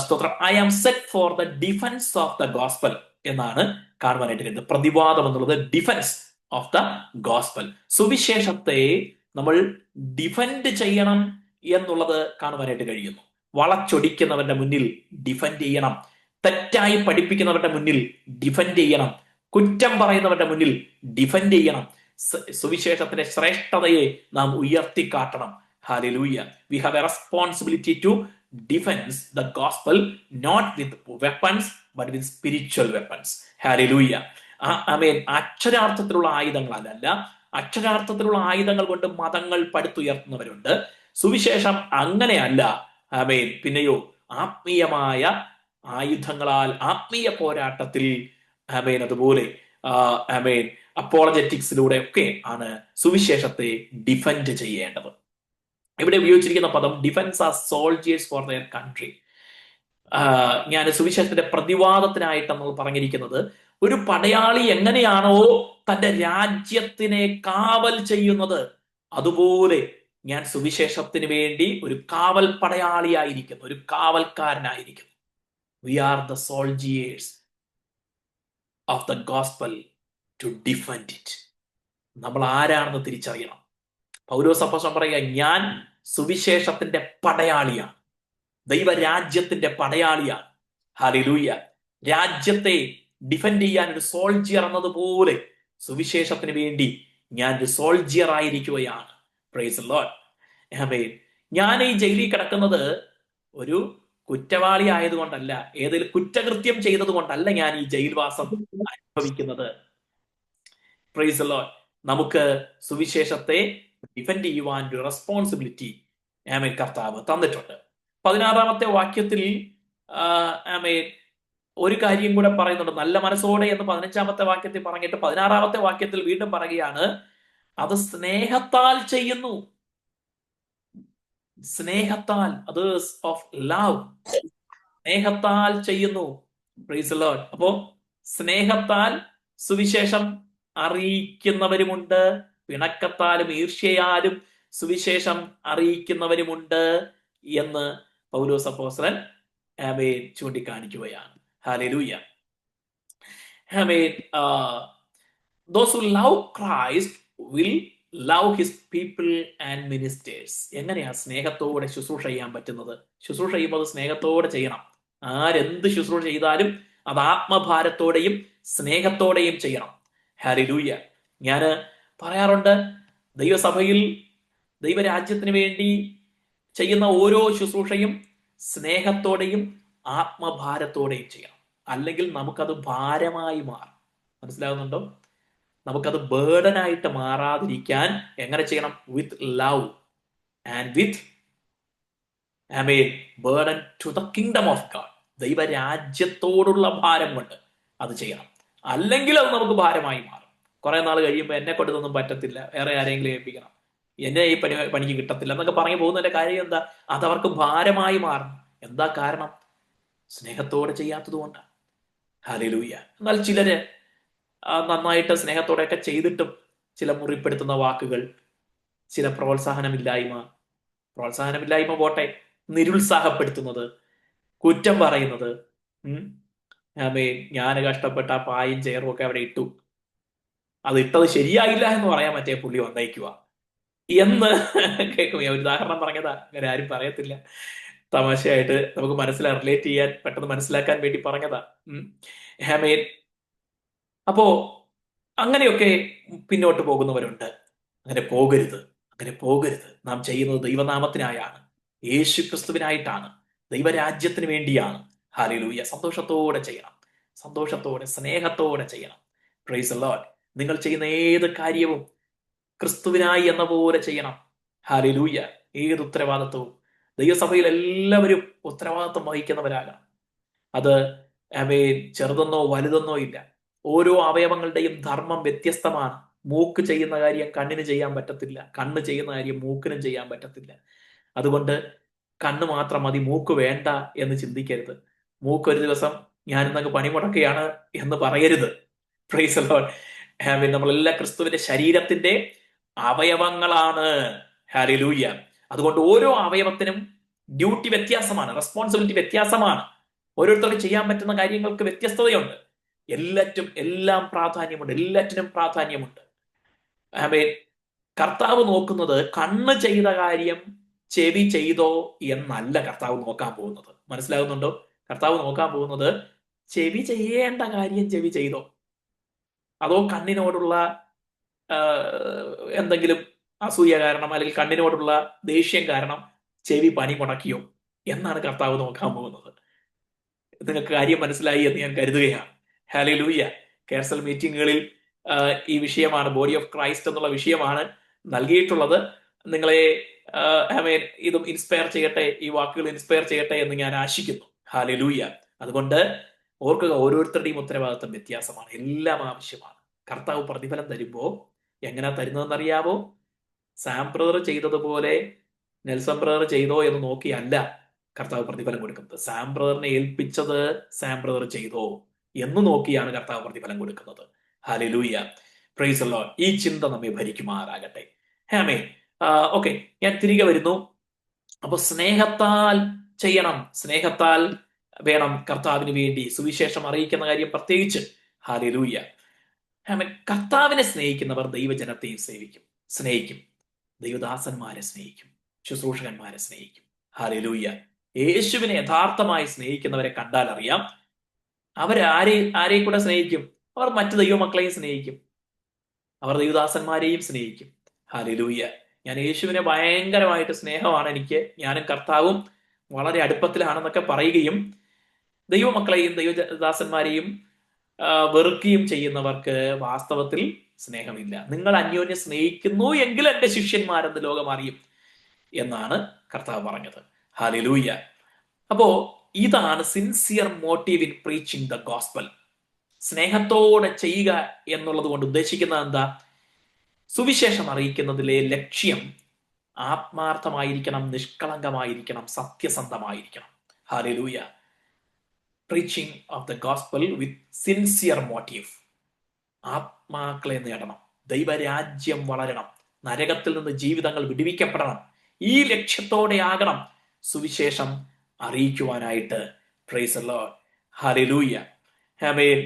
സ്തോത്രം. I am set for the defence of the gospel എന്നാണ് കാണുവാനായിട്ട് കഴിയുന്നത്. പ്രതിവാദം എന്നുള്ളത് ഡിഫൻസ് ഓഫ് ദ ഗോസ്പൽ. സുവിശേഷത്തെ നമ്മൾ ഡിഫൻഡ് ചെയ്യണം എന്നുള്ളത് കാണുവാനായിട്ട് കഴിയുന്നു. വളച്ചൊടിക്കുന്നവന്റെ മുന്നിൽ ഡിഫൻഡ് ചെയ്യണം, തെറ്റായി പഠിപ്പിക്കുന്നവരുടെ മുന്നിൽ ഡിഫൻഡ് ചെയ്യണം, കുറ്റം പറയുന്നവരുടെ മുന്നിൽ ഡിഫൻഡ് ചെയ്യണം. സുവിശേഷത്തിന്റെ ശ്രേഷ്ഠതയെ നാം ഉയർത്തിക്കാട്ടണം. Hallelujah. We have a responsibility to defend the gospel not with weapons but with spiritual weapons. ഹല്ലേലൂയ. ആമേൻ. അക്ഷരാർത്ഥത്തിലുള്ള ആയുധങ്ങളല്ല, അക്ഷരാർത്ഥത്തിലുള്ള ആയുധങ്ങൾ കൊണ്ട് മതങ്ങൾ പടുത്തുയർത്തുന്നവരുണ്ട്. സുവിശേഷം അങ്ങനെയല്ല. ആമേൻ. പിന്നെയോ ആത്മീയമായ ആയുധങ്ങളാൽ ആത്മീയ പോരാട്ടത്തിൽ, ആമേൻ, അതുപോലെ ആമേൻ, അപ്പോളജറ്റിക്സിലൂടെ ഒക്കെ ആണ് സുവിശേഷത്തെ ഡിഫൻഡ് ചെയ്യേണ്ടത്. ഇവിടെ ഉപയോഗിച്ചിരിക്കുന്ന പദം defence are soldiers for their country. ഞാൻ സുവിശേഷത്തിന്റെ പ്രതിവാദത്തിനായിട്ട് നമ്മൾ പറഞ്ഞിരിക്കുന്നത്, ഒരു പടയാളി എങ്ങനെയാണോ തന്റെ രാജ്യത്തിനെ കാവൽ ചെയ്യുന്നത്, അതുപോലെ ഞാൻ സുവിശേഷത്തിന് വേണ്ടി ഒരു കാവൽ പടയാളിയായിരിക്കുന്നു, ഒരു കാവൽക്കാരനായിരിക്കുന്നു. We are the soldiers of the gospel to defend it. നമ്മൾ ആരാണെന്ന് തിരിച്ചറിയണം. പൗലോസ് അപ്പോസ്തലൻ പറയുക, ഞാൻ സുവിശേഷത്തിന്റെ പടയാളിയാണ്, ദൈവരാജ്യത്തിന്റെ പടയാളിയാണ്. ഹല്ലേലൂയ. രാജ്യത്തെ ഡിഫെൻഡ് ചെയ്യാൻ ഒരു സോൾജിയർ എന്നതുപോലെ സുവിശേഷത്തിന് വേണ്ടി ഞാൻ ഒരു സോൾജിയർ ആയിരിക്കുകയാണ്. Praise the Lord. ആമേൻ. ഞാൻ ഈ ജയിലിൽ കിടക്കുന്നത് ഒരു കുറ്റവാളി ആയതുകൊണ്ടല്ല, ഏതെങ്കിലും കുറ്റകൃത്യം ചെയ്തത് കൊണ്ടല്ല ഞാൻ ഈ ജയിൽവാസം അനുഭവിക്കുന്നത്. Price the Lord. നമുക്ക് സുവിശേഷത്തെ ഡിഫെൻഡ് ചെയ്യുവാൻ ഒരു റെസ്പോൺസിബിലിറ്റി ആമേൻ കർത്താവ് തന്നിട്ടുണ്ട്. 16-ാമത്തെ വാക്യത്തിൽ ആമേൻ ഒരു കാര്യം കൂടെ പറയുന്നുണ്ട്, നല്ല മനസ്സോടെ എന്ന് 15-ാമത്തെ വാക്യത്തിൽ പറഞ്ഞിട്ട് 16-ാമത്തെ വാക്യത്തിൽ വീണ്ടും പറയുകയാണ്, അത് സ്നേഹത്താൽ ചെയ്യുന്നു. സ്നേഹത്താൽ, അത് ഓഫ് ലവ്, സ്നേഹത്താൽ ചെയ്യുന്നു. Price the Lord. അപ്പോ സ്നേഹത്താൽ സുവിശേഷം അറിയിക്കുന്നവരുമുണ്ട്, പിണക്കത്താലും ഈർഷ്യയാലും സുവിശേഷം അറിയിക്കുന്നവരുമുണ്ട് എന്ന് പൗലോസ് അപ്പോസ്തലൻ ആമേൻ ചൂണ്ടിക്കാണിക്കുകയാണ്. ഹല്ലേലൂയ. ആമേൻ. those who love Christ will love his people and ministers. എങ്ങനെയാ സ്നേഹത്തോടെ ശുശ്രൂഷ ചെയ്യാൻ പറ്റുന്നത്? ശുശ്രൂഷ ചെയ്യുമ്പോൾ അത് സ്നേഹത്തോടെ ചെയ്യണം. ആരെന്ത് ശുശ്രൂഷ ചെയ്താലും അത് ആത്മഭാരത്തോടെയും സ്നേഹത്തോടെയും ചെയ്യണം. ഹല്ലേലൂയ. ഞാൻ പറയാറുണ്ട്, ദൈവസഭയിൽ ദൈവരാജ്യത്തിന് വേണ്ടി ചെയ്യുന്ന ഓരോ ശുശ്രൂഷയും സ്നേഹത്തോടെയും ആത്മഭാരത്തോടെയും ചെയ്യണം. അല്ലെങ്കിൽ നമുക്കത് ഭാരമായി മാറും. മനസ്സിലാകുന്നുണ്ടോ? നമുക്കത് ബേർഡനായിട്ട് മാറാതിരിക്കാൻ എങ്ങനെ ചെയ്യണം? വിത്ത് ലവ് ആൻഡ് വിത്ത് ആമേൻ burden to the kingdom of God. ദൈവരാജ്യത്തോടുള്ള ഭാരം കൊണ്ട് അത് ചെയ്യണം. അല്ലെങ്കിൽ അത് നമുക്ക് ഭാരമായി മാറും. കുറെ നാൾ കഴിയുമ്പോൾ എന്നെ കൊണ്ട് ഇതൊന്നും പറ്റത്തില്ല, വേറെ ആരെങ്കിലും ഏൽപ്പിക്കണം, എന്നെ ഈ പണിക്ക് കിട്ടത്തില്ല എന്നൊക്കെ പറഞ്ഞു പോകുന്നതിന്റെ കാര്യം എന്താ? അതവർക്ക് ഭാരമായി മാറണം. എന്താ കാരണം? സ്നേഹത്തോടെ ചെയ്യാത്തത് കൊണ്ടാണ്. ഹല്ലേലൂയ. എന്നാൽ ചിലര് നന്നായിട്ട് സ്നേഹത്തോടെയൊക്കെ ചെയ്തിട്ടും ചില മുറിപ്പെടുത്തുന്ന വാക്കുകൾ, ചില പ്രോത്സാഹനമില്ലായ്മ പോട്ടെ, നിരുത്സാഹപ്പെടുത്തുന്നത്, കുറ്റം പറയുന്നത്. ഞാൻ കഷ്ടപ്പെട്ട ആ പായും ചെയറും ഒക്കെ അവിടെ ഇട്ടു, അത് ഇട്ടത് ശരിയായില്ല എന്ന് പറയാൻ പറ്റിയ പുള്ളി വന്നേക്കുക എന്ന് കേൾക്കും. ഞാൻ ഒരു ഉദാഹരണം പറഞ്ഞതാ, അങ്ങനെ ആരും പറയത്തില്ല, തമാശയായിട്ട് നമുക്ക് റിലേറ്റ് ചെയ്യാൻ, പെട്ടെന്ന് മനസ്സിലാക്കാൻ വേണ്ടി പറഞ്ഞതാ. ഹാമേൻ. അപ്പോ അങ്ങനെയൊക്കെ പിന്നോട്ട് പോകുന്നവരുണ്ട്. അങ്ങനെ പോകരുത്, അങ്ങനെ പോകരുത്. നാം ചെയ്യുന്നത് ദൈവനാമത്തിനായാണ്, യേശു ക്രിസ്തുവിനായിട്ടാണ്, ദൈവരാജ്യത്തിന് വേണ്ടിയാണ്. ഹല്ലേലൂയ. സന്തോഷത്തോടെ ചെയ്യണം, സന്തോഷത്തോടെ സ്നേഹത്തോടെ ചെയ്യണം. Price the Lord. നിങ്ങൾ ചെയ്യുന്ന ഏത് കാര്യവും ക്രിസ്തുവിനായി എന്ന പോലെ ചെയ്യണം. ഹല്ലേലൂയ. ഏത് ഉത്തരവാദിത്വവും ദൈവസഭയിൽ എല്ലാവരും ഉത്തരവാദിത്വം വഹിക്കുന്നവരാകണം. അത് ചെറുതെന്നോ വലുതെന്നോ ഇല്ല. ഓരോ അവയവങ്ങളുടെയും ധർമ്മം വ്യത്യസ്തമാണ്. മൂക്ക് ചെയ്യുന്ന കാര്യം കണ്ണിന് ചെയ്യാൻ പറ്റത്തില്ല, കണ്ണ് ചെയ്യുന്ന കാര്യം മൂക്കിനും ചെയ്യാൻ പറ്റത്തില്ല. അതുകൊണ്ട് കണ്ണ് മാത്രം മതി, മൂക്ക് വേണ്ട എന്ന് ചിന്തിക്കരുത്. മൂക്ക് ഒരു ദിവസം ഞാൻ ഇന്നങ്ങ് പണിമുടക്കുകയാണ് എന്ന് പറയരുത്. Price the Lord. നമ്മളെല്ലാം ക്രിസ്തുവിന്റെ ശരീരത്തിന്റെ അവയവങ്ങളാണ്. ഹല്ലേലൂയ. അതുകൊണ്ട് ഓരോ അവയവത്തിനും ഡ്യൂട്ടി വ്യത്യാസമാണ്, റെസ്പോൺസിബിലിറ്റി വ്യത്യാസമാണ്. ഓരോരുത്തർക്കും ചെയ്യാൻ പറ്റുന്ന കാര്യങ്ങൾക്ക് വ്യത്യസ്തതയുണ്ട്. എല്ലാം പ്രാധാന്യമുണ്ട്, എല്ലാറ്റിനും പ്രാധാന്യമുണ്ട്. കർത്താവ് നോക്കുന്നത് കണ്ണ് ചെയ്ത കാര്യം ചെവി ചെയ്തോ എന്നല്ല കർത്താവ് നോക്കാൻ പോകുന്നത്. മനസ്സിലാകുന്നുണ്ടോ? കർത്താവ് നോക്കാൻ പോകുന്നത് ചെവി ചെയ്യേണ്ട കാര്യം ചെവി ചെയ്തോ, അതോ കണ്ണിനോടുള്ള എന്തെങ്കിലും അസൂയ കാരണം അല്ലെങ്കിൽ കണ്ണിനോടുള്ള ദേഷ്യം കാരണം ചെവി പണി മുടക്കിയോ എന്നാണ് കർത്താവ് നോക്കാൻ പോകുന്നത്. നിങ്ങൾക്ക് കാര്യം മനസ്സിലായി എന്ന് ഞാൻ കരുതുകയാണ്. ഹല്ലേലൂയ. കേർസൽ മീറ്റിങ്ങുകളിൽ ഈ വിഷയമാണ്, ബോഡി ഓഫ് ക്രൈസ്റ്റ് എന്നുള്ള വിഷയമാണ് നൽകിയിട്ടുള്ളത്. നിങ്ങളെ ഇതും ഇൻസ്പയർ ചെയ്യട്ടെ, ഈ വാക്കുകൾ ഇൻസ്പയർ ചെയ്യട്ടെ എന്ന് ഞാൻ ആശിക്കുന്നു. ഹല്ലേലൂയ. അതുകൊണ്ട് ഓർക്കുക, ഓരോരുത്തരുടെയും ഉത്തരവാദിത്വം വ്യത്യാസമാണ്, എല്ലാം ആവശ്യമാണ്. കർത്താവ് പ്രതിഫലം തരുമ്പോ എങ്ങനെ തരുന്നതെന്ന് അറിയാവോ? സാം ബ്രദർ ചെയ്തതുപോലെ നെൽസൺ ബ്രദർ ചെയ്തോ എന്ന് നോക്കിയല്ല കർത്താവ് പ്രതിഫലം കൊടുക്കുന്നത്. സാം ബ്രദറിനെ ഏൽപ്പിച്ചത് സാം ബ്രദർ ചെയ്തോ എന്ന് നോക്കിയാണ് കർത്താവ് പ്രതിഫലം കൊടുക്കുന്നത്. ഹല്ലേലൂയ. Praise the Lord. ഈ ചിന്ത നമ്മെ ഭരിക്കുമാറാകട്ടെ. ആമേൻ. ഓക്കെ, ഞാൻ തിരികെ വരുന്നു. അപ്പൊ സ്നേഹത്താൽ ചെയ്യണം, സ്നേഹത്താൽ വേണം കർത്താവിന് വേണ്ടി സുവിശേഷം അറിയിക്കുന്ന കാര്യം പ്രത്യേകിച്ച്. ഹല്ലേലൂയ. ആമേൻ. കർത്താവിനെ സ്നേഹിക്കുന്നവർ ദൈവജനത്തെയും സ്നേഹിക്കും, ദൈവദാസന്മാരെ സ്നേഹിക്കും, ശുശ്രൂഷകന്മാരെ സ്നേഹിക്കും. ഹല്ലേലൂയ. യേശുവിനെ യഥാർത്ഥമായി സ്നേഹിക്കുന്നവരെ കണ്ടാൽ അറിയാം ആരെ കൂടെ സ്നേഹിക്കും. അവർ മറ്റു ദൈവമക്കളെയും സ്നേഹിക്കും, അവർ ദൈവദാസന്മാരെയും സ്നേഹിക്കും. ഹല്ലേലൂയ. ഞാൻ യേശുവിനെ ഭയങ്കരമായിട്ട് സ്നേഹമാണ് എനിക്ക്, ഞാനും കർത്താവും വളരെ അടുപ്പത്തിലാണെന്നൊക്കെ പറയുകയും ദൈവമക്കളെയും ദൈവദാസന്മാരെയും വെറുക്കുകയും ചെയ്യുന്നവർക്ക് വാസ്തവത്തിൽ സ്നേഹമില്ല. നിങ്ങൾ അന്യോന്യം സ്നേഹിക്കുന്നു എങ്കിൽ എന്റെ ശിഷ്യന്മാരെന്ന് ലോകം അറിയും എന്നാണ് കർത്താവ് പറഞ്ഞത്. ഹല്ലേലൂയ. അപ്പോ ഇതാണ് sincere motive in preaching the gospel. സ്നേഹത്തോടെ ചെയ്യുക എന്നുള്ളത് കൊണ്ട് ഉദ്ദേശിക്കുന്നത് എന്താ? സുവിശേഷം അറിയിക്കുന്നതിലെ ലക്ഷ്യം ആത്മാർത്ഥമായിരിക്കണം, നിഷ്കളങ്കമായിരിക്കണം, സത്യസന്ധമായിരിക്കണം. ഹല്ലേലൂയ. Preaching of the gospel with sincere motive. ആത്മാക്കളെ നേടണം, ദൈവരാജ്യം വളരണം, നരകത്തിൽ നിന്ന് ജീവിതങ്ങൾ വിടുവിക്കപ്പെടണം. ഈ ലക്ഷ്യത്തോടെ ആകണം സുവിശേഷം അറിയിക്കുവാനായിട്ട്. Praise the Lord. ഹല്ലേലൂയ. ആമേൻ.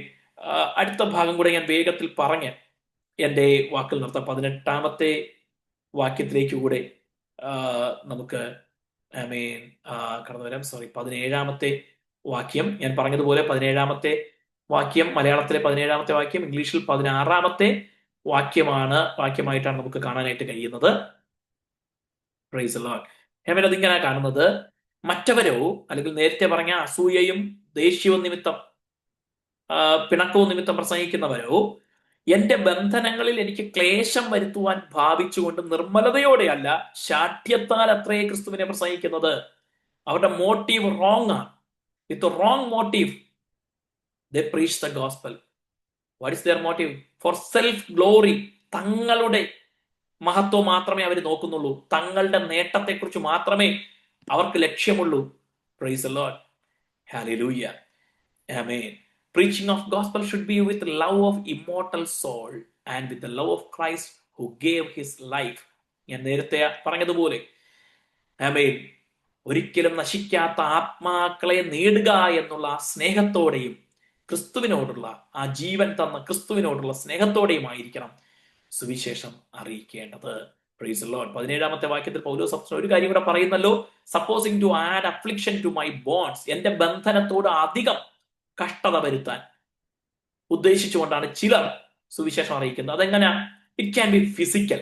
അടുത്ത ഭാഗം കൂടെ ഞാൻ വേഗത്തിൽ പറഞ്ഞ് എൻ്റെ വാക്കിൽ നിർത്താം. 18-ാമത്തെ വാക്യത്തിലേക്ക് കൂടെ നമുക്ക് ആമേൻ കടന്നു വരാം. 17-ാമത്തെ വാക്യം ഞാൻ പറഞ്ഞതുപോലെ 17-ാമത്തെ വാക്യം മലയാളത്തിലെ 17-ാമത്തെ വാക്യം, ഇംഗ്ലീഷിൽ 16-ാമത്തെ വാക്യമായിട്ടാണ് നമുക്ക് കാണാനായിട്ട് കഴിയുന്നത്. Praise the Lord. ആമേൻ. അതിങ്ങനെ കാണുന്നത്, മറ്റവരോ അല്ലെങ്കിൽ നേരത്തെ പറഞ്ഞ അസൂയയും ദേഷ്യവും നിമിത്തം പിണക്കവും നിമിത്തം പ്രസംഗിക്കുന്നവരോ എന്റെ ബന്ധനങ്ങളിൽ എനിക്ക് ക്ലേശം വരുത്തുവാൻ ഭാവിച്ചുകൊണ്ട് നിർമ്മലതയോടെയല്ല ശാഠ്യത്താൽ അത്രേ ക്രിസ്തുവിനെ പ്രസംഗിക്കുന്നത്. അവരുടെ മോട്ടീവ് റോങ് ആണ്. വിത്ത് wrong motive they preach the gospel. What is their motive? For self glory. തങ്ങളുടെ മഹത്വം മാത്രമേ അവർ നോക്കുന്നുള്ളൂ, തങ്ങളുടെ നേട്ടത്തെക്കുറിച്ച് മാത്രമേ അവർക്ക് ലക്ഷ്യമുള്ളൂ. Praise the Lord. ഹല്ലേലൂയ. ആമേൻ. Preaching of gospel should be with love of immortal soul and with the love of Christ who gave his life. ഞാൻ നേരത്തെ പറഞ്ഞതുപോലെ ആമേൻ, ഒരിക്കലും നശിക്കാത്ത ആത്മാക്കളെ നേടുക എന്നുള്ള ആ സ്നേഹത്തോടെയും ക്രിസ്തുവിനോടുള്ള ആ ജീവൻ തന്ന ക്രിസ്തുവിനോടുള്ള സ്നേഹത്തോടെയുമായിരിക്കണം സുവിശേഷം അറിയിക്കേണ്ടത്. Praise the Lord. 17-ാമത്തെ വാക്യത്തിൽ പൗലോസ് അപ്പോസ്തലൻ ഒരു കാര്യം കൂടെ പറയുന്നല്ലോ, supposing to add affliction to my bonds, എന്റെ ബന്ധനത്തോട് അധികം കഷ്ടത വരുത്താൻ ഉദ്ദേശിച്ചുകൊണ്ടാണ് ചിലർ സുവിശേഷം അറിയിക്കുന്നത്. അതെങ്ങനെയാ? ഇറ്റ് ക്യാൻ ബി ഫിസിക്കൽ,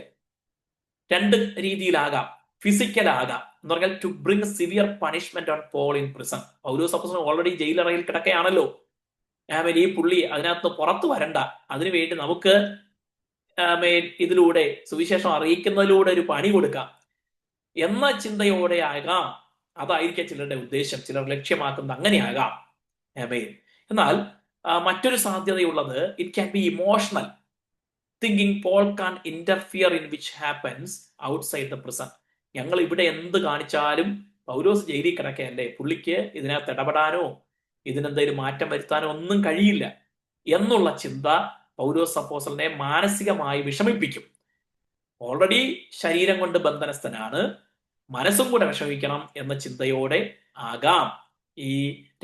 രണ്ട് രീതിയിലാകാം. ഫിസിക്കൽ ആകാം എന്ന് പറഞ്ഞാൽ to bring severe punishment on Paul in prison. Paulose അപ്പോസ്തലൻ ഓൾറെഡി ജയിലറയിൽ കിടക്കുകയാണല്ലോ. ഈ പുള്ളി അതിനകത്ത് പുറത്തു വരണ്ട, അതിനുവേണ്ടി നമുക്ക് ഇതിലൂടെ സുവിശേഷം അറിയിക്കുന്നതിലൂടെ ഒരു പണി കൊടുക്കാം എന്ന ചിന്തയോടെ ആകാം. അതായിരിക്കാം ചിലരുടെ ഉദ്ദേശം, ചിലർ ലക്ഷ്യമാക്കുന്നത് അങ്ങനെയാകാം. എന്നാൽ മറ്റൊരു സാധ്യതയുള്ളത്, it can be emotional thinking Paul can interfere in which happens outside the prison. ഞങ്ങൾ ഇവിടെ എന്ത് കാണിച്ചാലും പൗലോസ് ജയിലിൽ കിടക്കയല്ലേ, പുള്ളിക്ക് ഇതിനകത്ത് ഇടപെടാനോ ഇതിനെന്തെങ്കിലും മാറ്റം വരുത്താനോ ഒന്നും കഴിയില്ല എന്നുള്ള ചിന്ത പൗലോസ് അപ്പോസ്തലനെ മാനസികമായി വിഷമിപ്പിക്കും. ഓൾറെഡി ശരീരം കൊണ്ട് ബന്ധനസ്ഥനാണ്, മനസ്സും കൂടെ വിഷമിക്കണം എന്ന ചിന്തയോടെ ആകാം. ഈ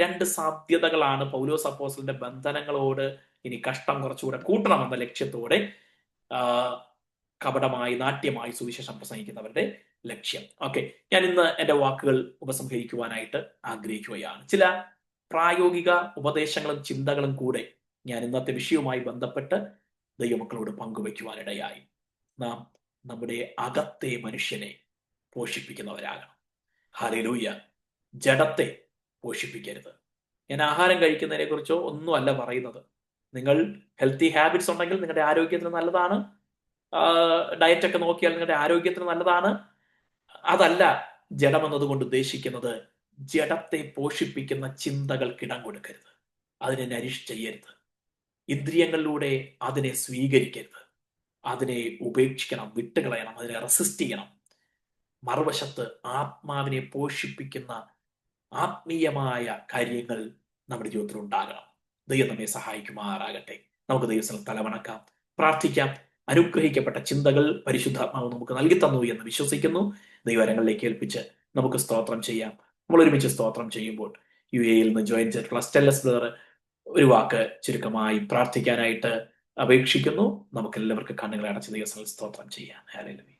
രണ്ട് സാധ്യതകളാണ് പൗലോസ് അപ്പോസ്തലന്റെ ബന്ധനങ്ങളോട് ഇനി കഷ്ടം കുറച്ചുകൂടെ കൂട്ടണമെന്ന ലക്ഷ്യത്തോടെ കപടമായി നാട്യമായി സുവിശേഷം പ്രസംഗിക്കുന്നവരുടെ ലക്ഷ്യം. ഓക്കെ, ഞാൻ ഇന്ന് എൻ്റെ വാക്കുകൾ ഉപസംഹരിക്കുവാനായിട്ട് ആഗ്രഹിക്കുകയാണ്. ചില പ്രായോഗിക ഉപദേശങ്ങളും ചിന്തകളും കൂടെ ഞാൻ ഇന്നത്തെ വിഷയവുമായി ബന്ധപ്പെട്ട് ദൈവമക്കളോട് പങ്കുവയ്ക്കുവാനിടയായി. നാം നമ്മുടെ അകത്തെ മനുഷ്യനെ പോഷിപ്പിക്കുന്നവരാകണം. ഹല്ലേലൂയ. ജഡത്തെ പോഷിപ്പിക്കരുത്. ഞാൻ ആഹാരം കഴിക്കുന്നതിനെ കുറിച്ചോ ഒന്നുമല്ല പറയുന്നത്. നിങ്ങൾ ഹെൽത്തി ഹാബിറ്റ്സ് ഉണ്ടെങ്കിൽ നിങ്ങളുടെ ആരോഗ്യത്തിന് നല്ലതാണ്. ഡയറ്റ് ഒക്കെ നോക്കിയാൽ നിങ്ങളുടെ ആരോഗ്യത്തിന് നല്ലതാണ്. അതല്ല ജഡം എന്നതുകൊണ്ട് ഉദ്ദേശിക്കുന്നത്. ജഡത്തെ പോഷിപ്പിക്കുന്ന ചിന്തകൾക്ക് ഇടം കൊടുക്കരുത്, അതിനെ നരിഷ് ചെയ്യരുത്. ഇന്ദ്രിയങ്ങളിലൂടെ അതിനെ സ്വീകരിക്കരുത്, അതിനെ ഉപേക്ഷിക്കണം, വിട്ടുകളയണം, അതിനെ റെസിസ്റ്റ് ചെയ്യണം. മറുവശത്ത് ആത്മാവിനെ പോഷിപ്പിക്കുന്ന ആത്മീയമായ കാര്യങ്ങൾ നമ്മുടെ ജീവിതത്തിൽ ഉണ്ടാകണം. ദൈവം നമ്മെ സഹായിക്കുമാറാകട്ടെ. നമുക്ക് ദൈവസ്ഥലം തലവണക്കാം, പ്രാർത്ഥിക്കാം. അനുഗ്രഹിക്കപ്പെട്ട ചിന്തകൾ പരിശുദ്ധാത്മാവ് നമുക്ക് നൽകി തന്നു എന്ന് വിശ്വസിക്കുന്നു. ദൈവകരങ്ങളിലേക്ക് ഏൽപ്പിച്ച് നമുക്ക് സ്തോത്രം ചെയ്യാം. നമ്മൾ ഒരുമിച്ച് സ്തോത്രം ചെയ്യുമ്പോൾ UAE-യിൽ നിന്ന് ജോയിൻ ചെയ്തിട്ടുള്ള സ്റ്റെല്ലസ് ബ്രദർ ഒരു വാക്ക് ചുരുക്കമായി പ്രാർത്ഥിക്കാനായിട്ട് അപേക്ഷിക്കുന്നു. നമുക്ക് എല്ലാവർക്കും കണ്ണുകളെ അടച്ച് ദൈവസ്ഥലം സ്തോത്രം ചെയ്യാം. ഹല്ലേലൂയ.